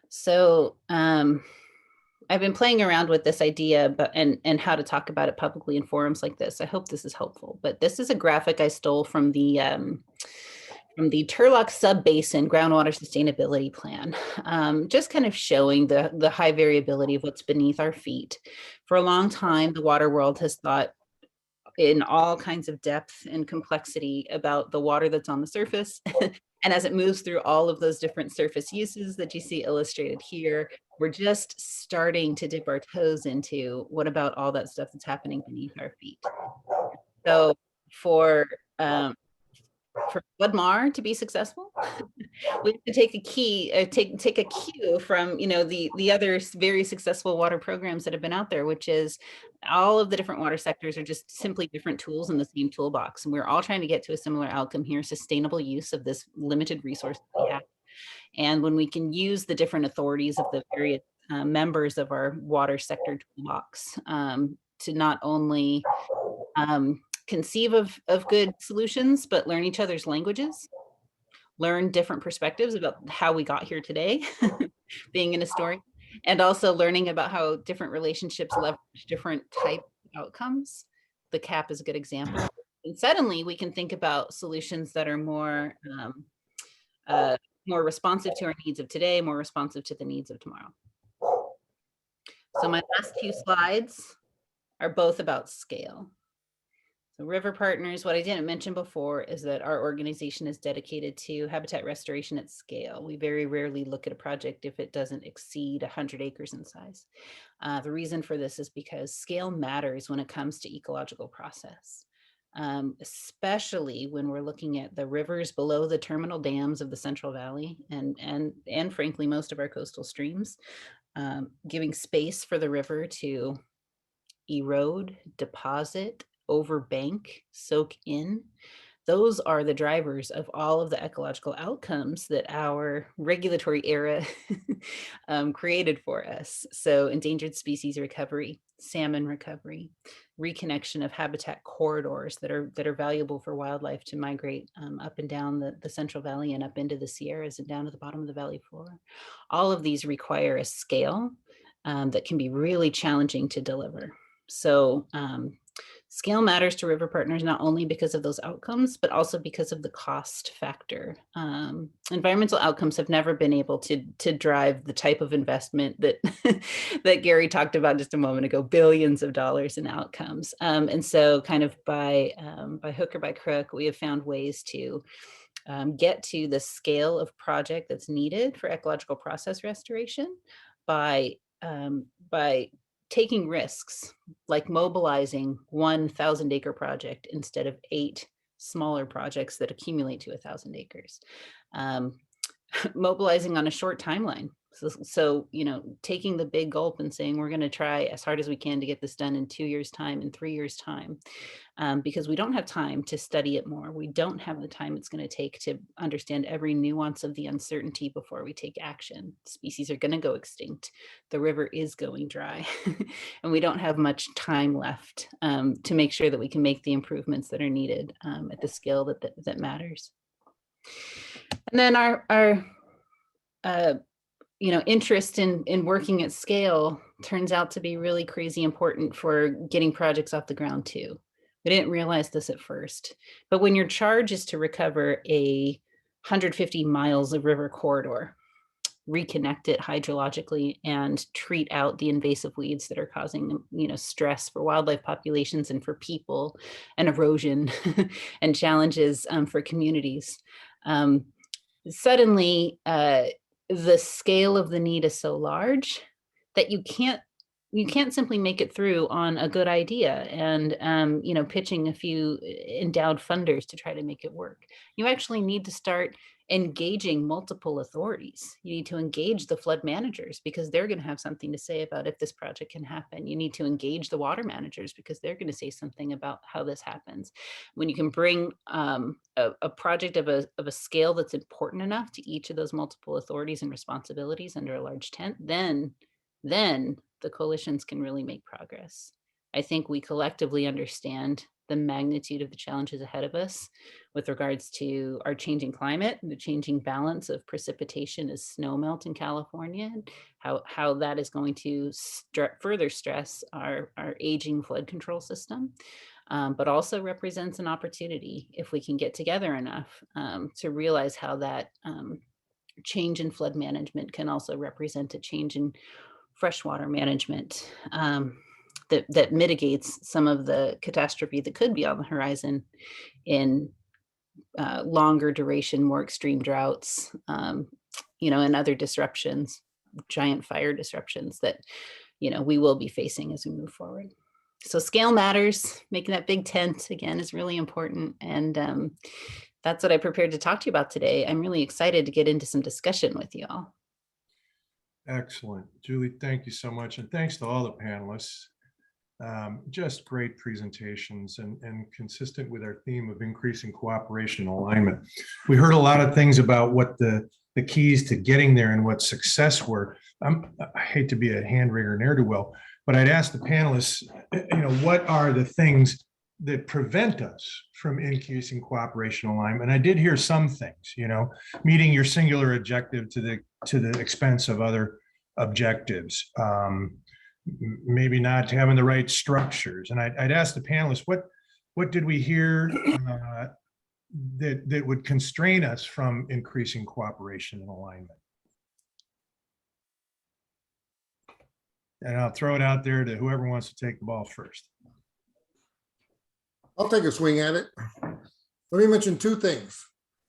So I've been playing around with this idea, and how to talk about it publicly in forums like this. I hope this is helpful. But this is a graphic I stole from the Turlock Sub-Basin Groundwater Sustainability Plan, just kind of showing the high variability of what's beneath our feet. For a long time, the water world has thought in all kinds of depth and complexity about the water that's on the surface. And as it moves through all of those different surface uses that you see illustrated here, we're just starting to dip our toes into what about all that stuff that's happening beneath our feet. So for Floodmar to be successful, we have to take a cue from the other very successful water programs that have been out there, which is all of the different water sectors are just simply different tools in the same toolbox, and we're all trying to get to a similar outcome here: sustainable use of this limited resource that we have. And when we can use the different authorities of the various members of our water sector toolbox to not only conceive of good solutions, but learn each other's languages, learn different perspectives about how we got here today, being in a story, and also learning about how different relationships leverage different type outcomes. The CAP is a good example. And suddenly we can think about solutions that are more responsive to our needs of today, more responsive to the needs of tomorrow. So my last two slides are both about scale. So River Partners, what I didn't mention before is that our organization is dedicated to habitat restoration at scale. We very rarely look at a project if it doesn't exceed 100 acres in size. The reason for this is because scale matters when it comes to ecological process, especially when we're looking at the rivers below the terminal dams of the Central Valley and frankly, most of our coastal streams, giving space for the river to erode, deposit, overbank, soak in. Those are the drivers of all of the ecological outcomes that our regulatory era created for us. So endangered species recovery, salmon recovery, reconnection of habitat corridors that are valuable for wildlife to migrate up and down the Central Valley and up into the Sierras and down to the bottom of the valley floor. All of these require a scale that can be really challenging to deliver. So scale matters to River Partners, not only because of those outcomes, but also because of the cost factor. Environmental outcomes have never been able to drive the type of investment that that Gary talked about just a moment ago, billions of dollars in outcomes. And so kind of by hook or by crook, we have found ways to get to the scale of project that's needed for ecological process restoration by taking risks, like mobilizing 1,000 acre project instead of 8 smaller projects that accumulate to 1,000 acres. Mobilizing on a short timeline. So, taking the big gulp and saying, we're going to try as hard as we can to get this done in 2 years' time, in 3 years' time, because we don't have time to study it more. We don't have the time it's going to take to understand every nuance of the uncertainty before we take action. Species are going to go extinct. The river is going dry, and we don't have much time left to make sure that we can make the improvements that are needed at the scale that matters. And then our interest in working at scale turns out to be really crazy important for getting projects off the ground too. We didn't realize this at first, but when your charge is to recover 150 miles of river corridor, reconnect it hydrologically and treat out the invasive weeds that are causing, stress for wildlife populations and for people, and erosion and challenges for communities. Suddenly, the scale of the need is so large that you can't simply make it through on a good idea and pitching a few endowed funders to try to make it work. You actually need to start engaging multiple authorities. You need to engage the flood managers because they're going to have something to say about if this project can happen. You need to engage the water managers because they're going to say something about how this happens. When you can bring a project of a scale that's important enough to each of those multiple authorities and responsibilities under a large tent, then the coalitions can really make progress. I think we collectively understand the magnitude of the challenges ahead of us with regards to our changing climate, the changing balance of precipitation as snow melt in California, and how that is going to further stress our aging flood control system, but also represents an opportunity if we can get together enough to realize how that change in flood management can also represent a change in freshwater management that mitigates some of the catastrophe that could be on the horizon in longer duration, more extreme droughts, and other disruptions, giant fire disruptions that, we will be facing as we move forward. So scale matters. Making that big tent, again, is really important. And that's what I prepared to talk to you about today. I'm really excited to get into some discussion with you all. Excellent. Julie, thank you so much. And thanks to all the panelists. Just great presentations and consistent with our theme of increasing cooperation and alignment. We heard a lot of things about what the keys to getting there and what success were. I hate to be a hand wringer ne'er-do-well, but I'd ask the panelists, what are the things that prevent us from increasing cooperation and alignment? And I did hear some things, meeting your singular objective to the expense of other objectives. Maybe not having the right structures. And I'd ask the panelists, what did we hear that would constrain us from increasing cooperation and alignment? And I'll throw it out there to whoever wants to take the ball first. I'll take a swing at it. Let me mention two things.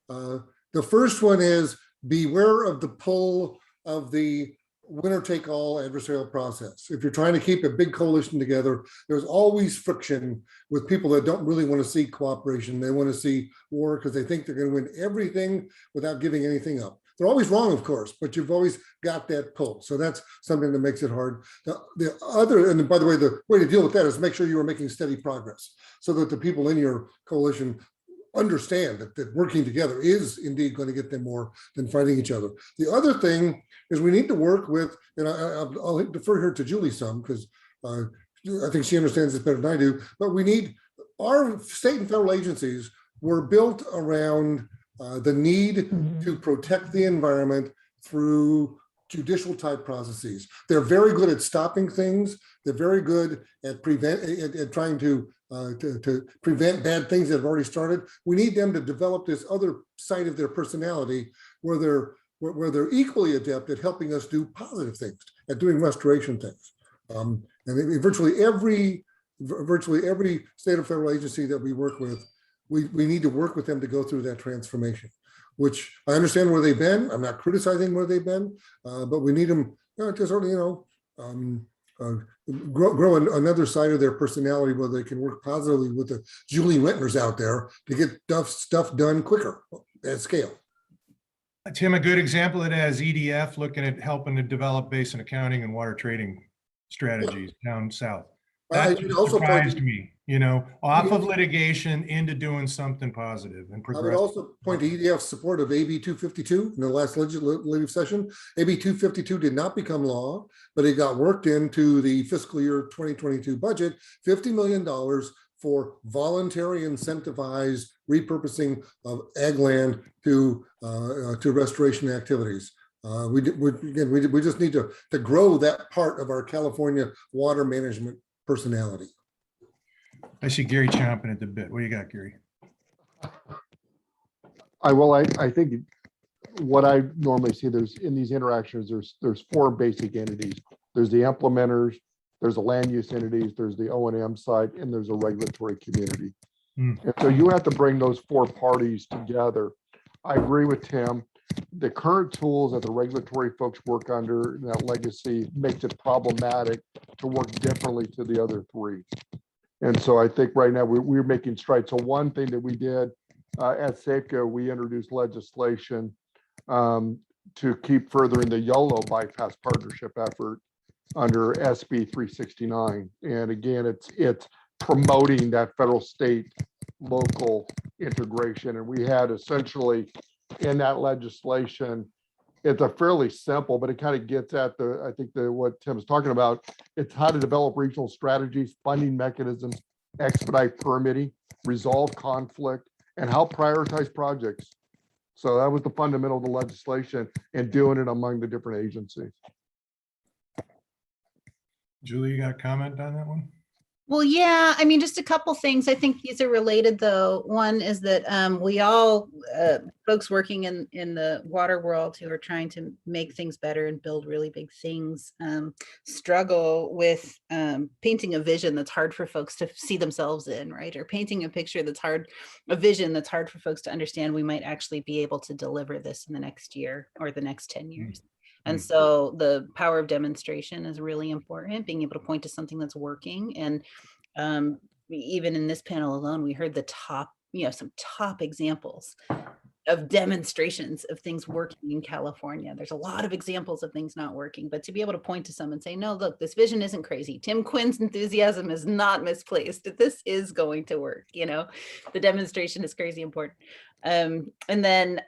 The first one is beware of the pull of the winner-take-all adversarial process. If you're trying to keep a big coalition together, there's always friction with people that don't really want to see cooperation. They want to see war because they think they're going to win everything without giving anything up. They're always wrong, of course, but you've always got that pull. So that's something that makes it hard. The other, and by the way, the way to deal with that is make sure you are making steady progress so that the people in your coalition understand that working together is indeed going to get them more than fighting each other. The other thing is we need to work with, and I'll defer here to Julie some because I think she understands this better than I do, but we need, our state and federal agencies were built around the need to protect the environment through judicial type processes. They're very good at stopping things. They're very good at trying to prevent bad things that have already started. We need them to develop this other side of their personality where they're equally adept at helping us do positive things, at doing restoration things. And virtually every state or federal agency that we work with, we need to work with them to go through that transformation, which I understand where they've been. I'm not criticizing where they've been, but we need them to sort of, grow another side of their personality where they can work positively with the Julie Wintners out there to get stuff done quicker at scale. Tim, a good example of that is EDF looking at helping to develop basin accounting and water trading strategies down south. That surprised me, off of litigation into doing something positive and progressive. I would also point to EDF's support of AB 252 in the last legislative session. AB 252 did not become law, but it got worked into the fiscal year 2022 budget, $50 million for voluntary incentivized repurposing of ag land to restoration activities. We just need to grow that part of our California water management personality. I see Gary chomping at the bit. What do you got, Gary? I think what I normally see, there's in these interactions, there's four basic entities. There's the implementers, there's the land use entities, there's the O&M side, and there's a regulatory community. Hmm. And so you have to bring those four parties together. I agree with Tim. The current tools that the regulatory folks work under, that legacy makes it problematic to work differently to the other three. And so I think right now we're making strides. So one thing that we did at SAFCO, we introduced legislation to keep furthering the YOLO bypass partnership effort under SB 369. And again, it's promoting that federal, state, local integration. And we had essentially in that legislation, it's a fairly simple, but it kind of gets at I think what Tim's talking about. It's how to develop regional strategies, funding mechanisms, expedite permitting, resolve conflict, and help prioritize projects. So that was the fundamental of the legislation and doing it among the different agencies. Julie, you got a comment on that one? Well, yeah, I mean, just a couple things. I think these are related, though. One is that we all, folks working in the water world who are trying to make things better and build really big things, struggle with painting a vision that's hard for folks to see themselves in, right? Or painting a picture that's hard, a vision that's hard for folks to understand we might actually be able to deliver this in the next year or the next 10 years. And so the power of demonstration is really important, being able to point to something that's working. And even in this panel alone, we heard the top, some top examples of demonstrations of things working in California. There's a lot of examples of things not working, but to be able to point to some and say, no, look, this vision isn't crazy. Tim Quinn's enthusiasm is not misplaced. This is going to work. The demonstration is crazy important. And then,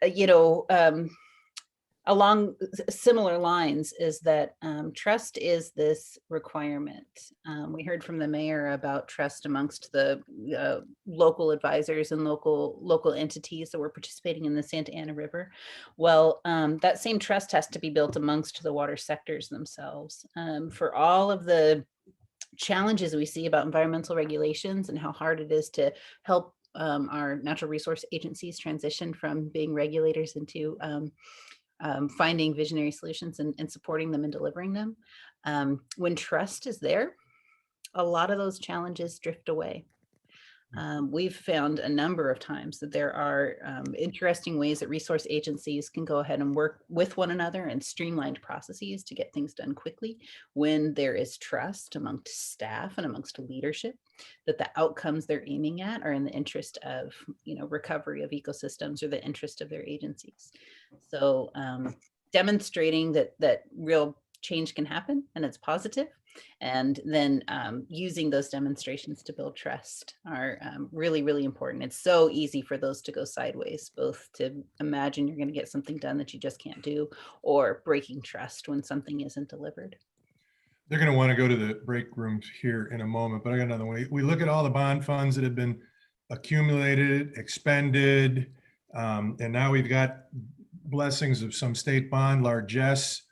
along similar lines is that trust is this requirement. We heard from the mayor about trust amongst the local advisors and local entities that were participating in the Santa Ana River. Well, that same trust has to be built amongst the water sectors themselves. For all of the challenges we see about environmental regulations and how hard it is to help our natural resource agencies transition from being regulators into finding visionary solutions and supporting them and delivering them. When trust is there, a lot of those challenges drift away. We've found a number of times that there are interesting ways that resource agencies can go ahead and work with one another and streamlined processes to get things done quickly when there is trust amongst staff and amongst leadership that the outcomes they're aiming at are in the interest of recovery of ecosystems or the interest of their agencies. So demonstrating that real change can happen and it's positive, and then using those demonstrations to build trust are really, really important. It's so easy for those to go sideways, both to imagine you're going to get something done that you just can't do, or breaking trust when something isn't delivered. They're going to want to go to the break rooms here in a moment, but I got another one. We look at all the bond funds that have been accumulated, expended, and now we've got blessings of some state bond largesse.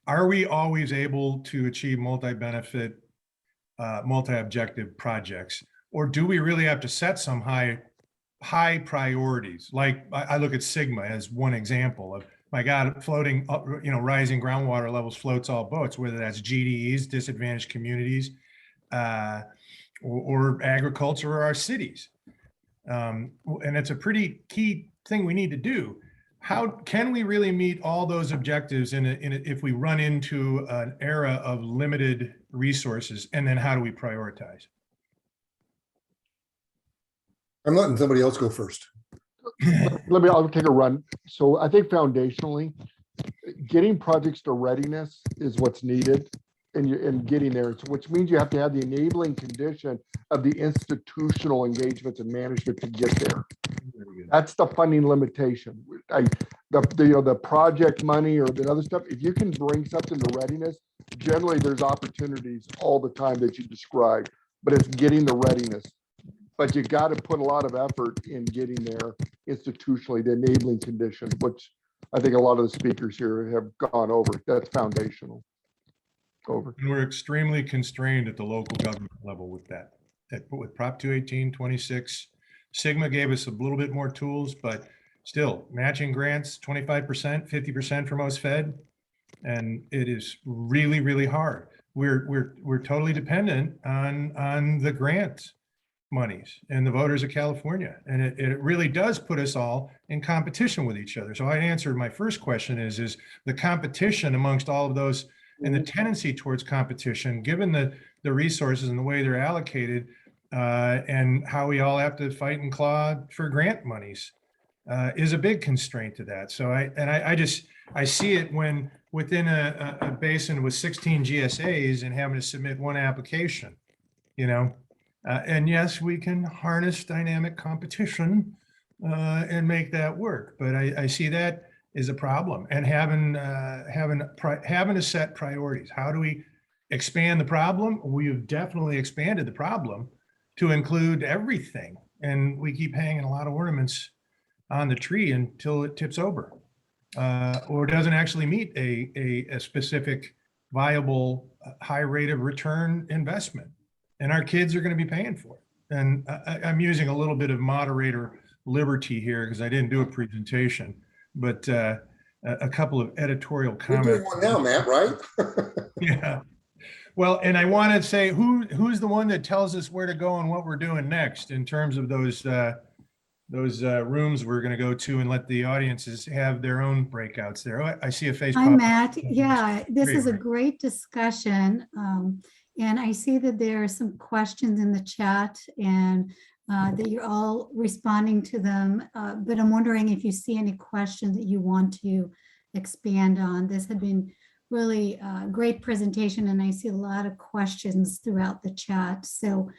Are we always able to achieve multi-benefit, multi-objective projects? Or do we really have to set some high priorities? Like I look at Sigma as one example of, my God, floating up, rising groundwater levels floats all boats, whether that's GDEs, disadvantaged communities, or agriculture or our cities. And it's a pretty key thing we need to do. How can we really meet all those objectives if we run into an era of limited resources? And then how do we prioritize? I'm letting somebody else go first. I'll take a run. So I think foundationally, getting projects to readiness is what's needed, and getting there, which means you have to have the enabling condition of the institutional engagements and management to get there. That's the funding limitation. The project money or the other stuff, if you can bring something to readiness, generally there's opportunities all the time that you described, but it's getting the readiness. But you got to put a lot of effort in getting there institutionally, the enabling condition, which I think a lot of the speakers here have gone over. That's foundational. Over. And we're extremely constrained at the local government level with that. With Prop 218, 26, Sigma gave us a little bit more tools, but still matching grants, 25%, 50% for most fed. And it is really, really hard. We're totally dependent on the grant monies and the voters of California. And it really does put us all in competition with each other. So I answered my first question is the competition amongst all of those and the tendency towards competition, given the resources and the way they're allocated and how we all have to fight and claw for grant monies is a big constraint to that. So I see it when within a basin with 16 GSAs and having to submit one application, you know. And yes, we can harness dynamic competition and make that work. But I see that as a problem, and having to set priorities. How do we expand the problem? We've definitely expanded the problem to include everything, and we keep hanging a lot of ornaments on the tree until it tips over or doesn't actually meet a specific viable high rate of return investment. And our kids are going to be paying for it. And I'm using a little bit of moderator liberty here because I didn't do a presentation, but a couple of editorial You're doing comments. one now, Matt, right? Yeah. Well, and I want to say who's the one that tells us where to go and what we're doing next in terms of those rooms we're going to go to, and let the audiences have their own breakouts there. Oh, I see a face. Hi, pop up. Matt. Yeah, this Great. is a great discussion. And I see that there are some questions in the chat and that you're all responding to them. But I'm wondering if you see any questions that you want to expand on. This had been really a great presentation, and I see a lot of questions throughout the chat. So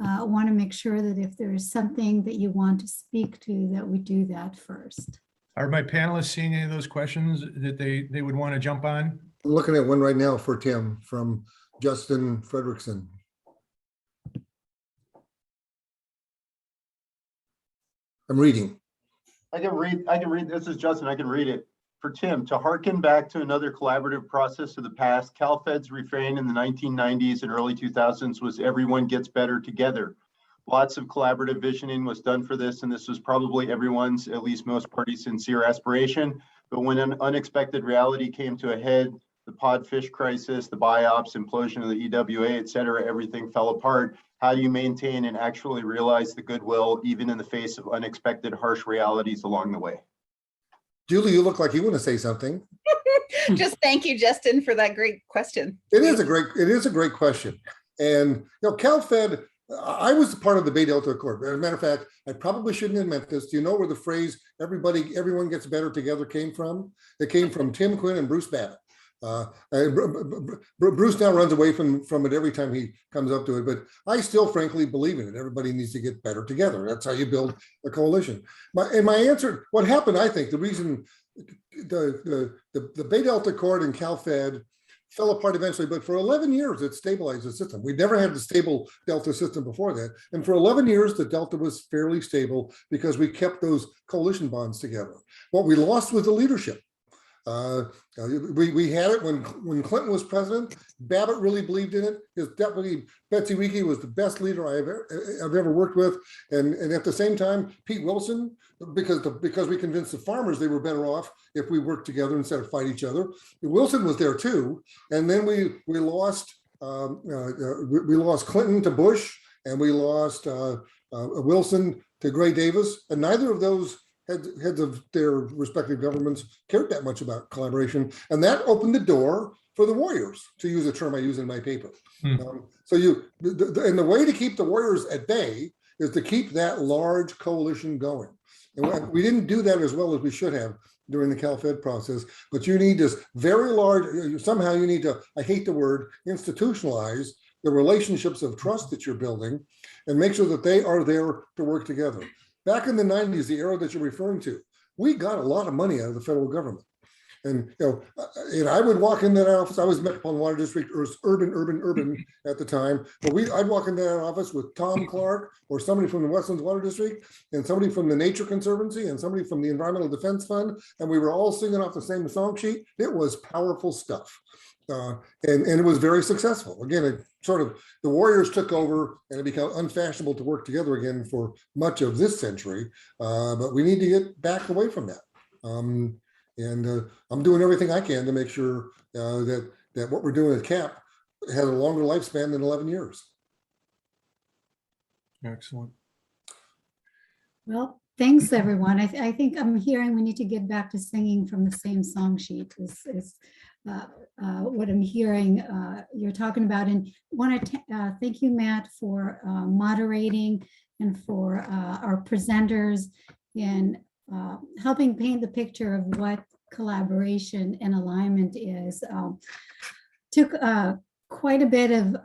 I want to make sure that if there is something that you want to speak to, that we do that first. Are my panelists seeing any of those questions that they would want to jump on? I'm looking at one right now for Tim from Justin Fredrickson. I'm reading. I can read. This is Justin. I can read it. For Tim, to harken back to another collaborative process of the past, CalFed's refrain in the 1990s and early 2000s was everyone gets better together. Lots of collaborative visioning was done for this, and this was probably everyone's, at least most parties' sincere aspiration. But when an unexpected reality came to a head, the podfish crisis, the biops, implosion of the EWA, et cetera, everything fell apart. How do you maintain and actually realize the goodwill, even in the face of unexpected harsh realities along the way? Julie, you look like you want to say something. Just thank you, Justin, for that great question. It is a great question. And you know, CalFed, I was part of the Bay Delta Accord. As a matter of fact, I probably shouldn't have meant this. Do you know where the phrase everyone gets better together came from? It came from Tim Quinn and Bruce Babbitt. Bruce now runs away from it every time he comes up to it, but I still frankly believe in it. Everybody needs to get better together. That's how you build a coalition. My answer, what happened, I think, the reason the Bay Delta Accord and CalFed fell apart eventually, but for 11 years it stabilized the system. We never had the stable Delta system before that. And for 11 years, the Delta was fairly stable because we kept those coalition bonds together. What we lost was the leadership. We had it when Clinton was president. Babbitt really believed in it. His deputy Betsy Reekie was the best leader I've ever worked with, and at the same time, Pete Wilson, because we convinced the farmers they were better off if we worked together instead of fight each other. Wilson was there too, and then we lost Clinton to Bush, and we lost Wilson to Gray Davis, and neither of those heads of their respective governments cared that much about collaboration, and that opened the door for the warriors, to use a term I use in my paper. And the way to keep the warriors at bay is to keep that large coalition going. And we didn't do that as well as we should have during the CalFed process, but you need this very large, somehow you need to, I hate the word, institutionalize the relationships of trust that you're building and make sure that they are there to work together. Back in the 90s, the era that you're referring to, we got a lot of money out of the federal government. And, and I would walk in that office. I was Metropolitan Water District, or urban at the time. But I'd walk into that office with Tom Clark or somebody from the Westlands Water District and somebody from the Nature Conservancy and somebody from the Environmental Defense Fund. And we were all singing off the same song sheet. It was powerful stuff. And it was very successful. Again, it sort of, the warriors took over and it became unfashionable to work together again for much of this century. But we need to get back away from that. I'm doing everything I can to make sure that what we're doing at CAP has a longer lifespan than 11 years. Excellent. Well, thanks, everyone. I think I'm hearing we need to get back to singing from the same song sheet is what I'm hearing you're talking about. And want to thank you, Matt, for moderating and for our presenters in helping paint the picture of what collaboration and alignment is. Took quite a bit of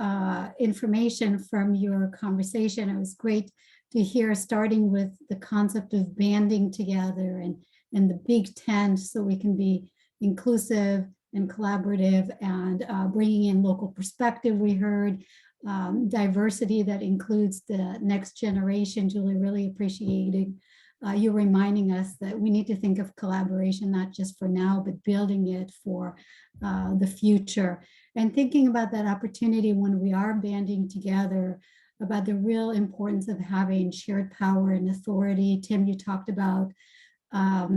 information from your conversation. It was great to hear, starting with the concept of banding together and the big tent, so we can be inclusive and collaborative, and bringing in local perspective. We heard diversity that includes the next generation. Julie, really appreciated you reminding us that we need to think of collaboration, not just for now, but building it for the future. And thinking about that opportunity when we are banding together, about the real importance of having shared power and authority. Tim, you talked about how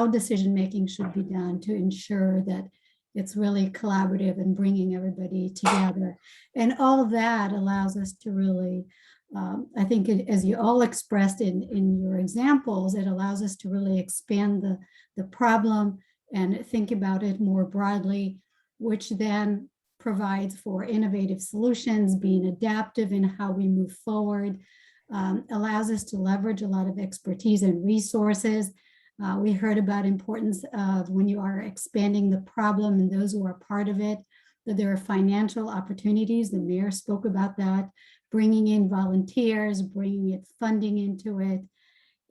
decision-making should be done to ensure that it's really collaborative and bringing everybody together. And all of that allows us to really, I think, as you all expressed in your examples, it allows us to really expand the problem and think about it more broadly, which then provides for innovative solutions, being adaptive in how we move forward, allows us to leverage a lot of expertise and resources. We heard about importance of when you are expanding the problem and those who are part of it, that there are financial opportunities. The mayor spoke about that, bringing in volunteers, bringing it funding into it,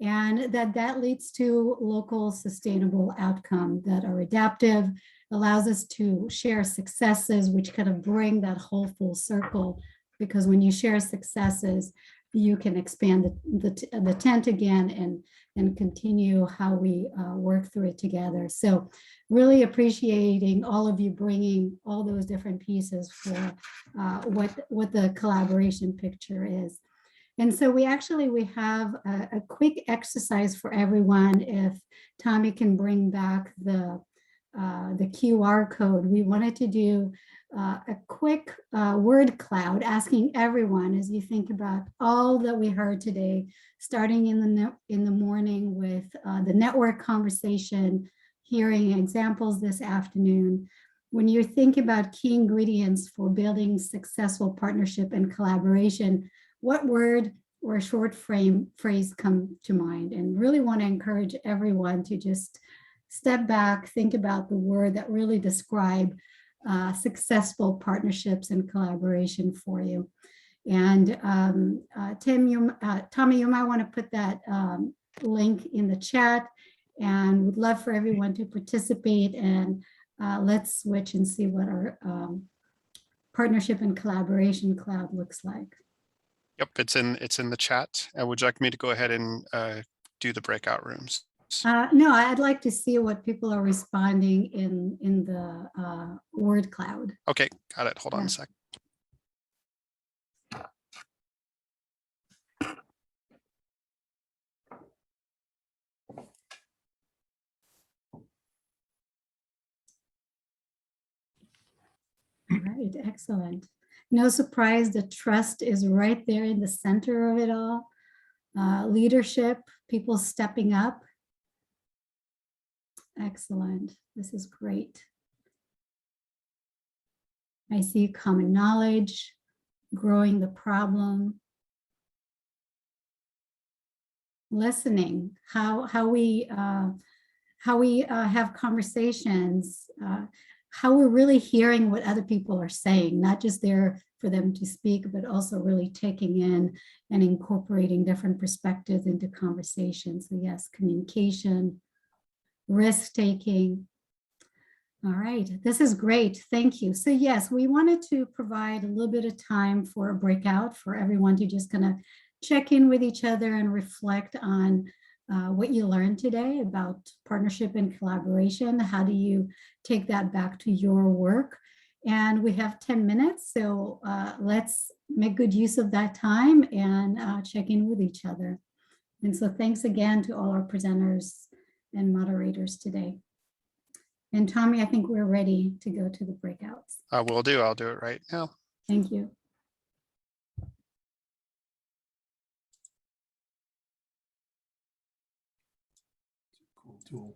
and that leads to local sustainable outcome that are adaptive, allows us to share successes, which kind of bring that whole full circle, because when you share successes, you can expand the tent again and continue how we work through it together. So really appreciating all of you bringing all those different pieces for what the collaboration picture is. And so we have a quick exercise for everyone. If Tommy can bring back the QR code, we wanted to do a quick word cloud, asking everyone, as you think about all that we heard today, starting in the morning with the network conversation, hearing examples this afternoon. When you think about key ingredients for building successful partnership and collaboration, what word or a short phrase come to mind? And really want to encourage everyone to just step back, think about the word that really describe successful partnerships and collaboration for you. And Tommy, you might want to put that link in the chat, and would love for everyone to participate. And let's switch and see what our partnership and collaboration cloud looks like. Yep, it's in the chat. Would you like me to go ahead and do the breakout rooms? No, I'd like to see what people are responding in the word cloud. Okay, got it. Hold on a sec. All right, excellent. No surprise, the trust is right there in the center of it all. Leadership, people stepping up. Excellent. This is great. I see common knowledge, growing the problem, listening, how we have conversations, how we're really hearing what other people are saying, not just there for them to speak, but also really taking in and incorporating different perspectives into conversation. So yes, communication, risk-taking. All right, this is great. Thank you. So yes, we wanted to provide a little bit of time for a breakout for everyone to just kind of check in with each other and reflect on what you learned today about partnership and collaboration. How do you take that back to your work? And we have 10 minutes, so let's make good use of that time and check in with each other. And so thanks again to all our presenters and moderators today. And Tommy, I think we're ready to go to the breakouts. I will do. I'll do it right now. Thank you. Cool tool.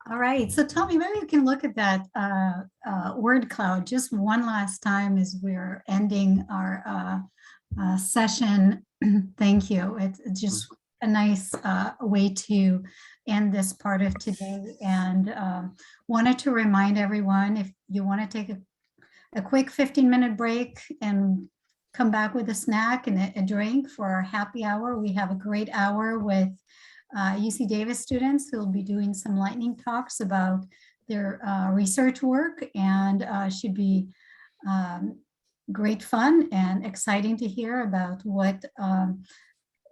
All right, so Tommy, maybe you can look at that word cloud just one last time as we're ending our session. Thank you. It's just a nice way to end this part of today. And wanted to remind everyone, if you want to take a quick 15-minute break and come back with a snack and a drink for our happy hour, we have a great hour with UC Davis students who will be doing some lightning talks about their research work, and should be great fun and exciting to hear about what,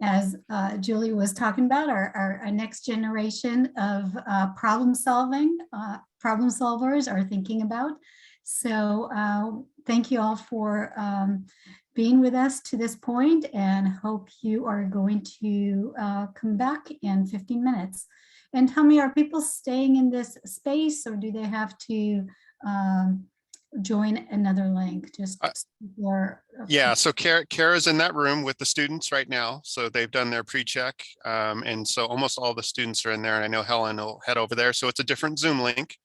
as Julie was talking about, our next generation of problem solvers are thinking about. So thank you all for being with us to this point, and hope you are going to come back in 15 minutes. And tell me, are people staying in this space, or do they have to join another link? Just for Yeah, so Kara's in that room with the students right now. So they've done their pre-check. And so almost all the students are in there. And I know Helen will head over there. So it's a different Zoom link.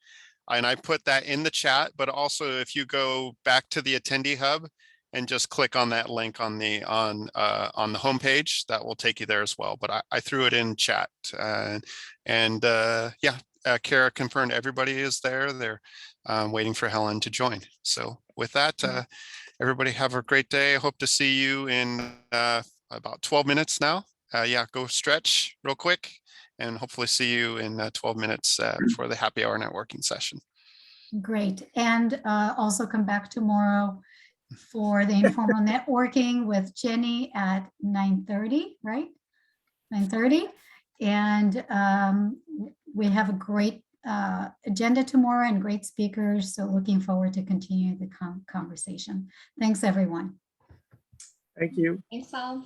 And I put that in the chat, but also if you go back to the attendee hub and just click on that link on the homepage, that will take you there as well. But I threw it in chat, Kara confirmed everybody is there. They're waiting for Helen to join. So with that, everybody have a great day. I hope to see you in about 12 minutes now. Go stretch real quick, and hopefully see you in 12 minutes for the happy hour networking session. Great. And also come back tomorrow for the informal networking with Jenny at 9:30, right? 9:30. And we have a great agenda tomorrow and great speakers. So looking forward to continue the conversation. Thanks, everyone. Thank you. Thanks all.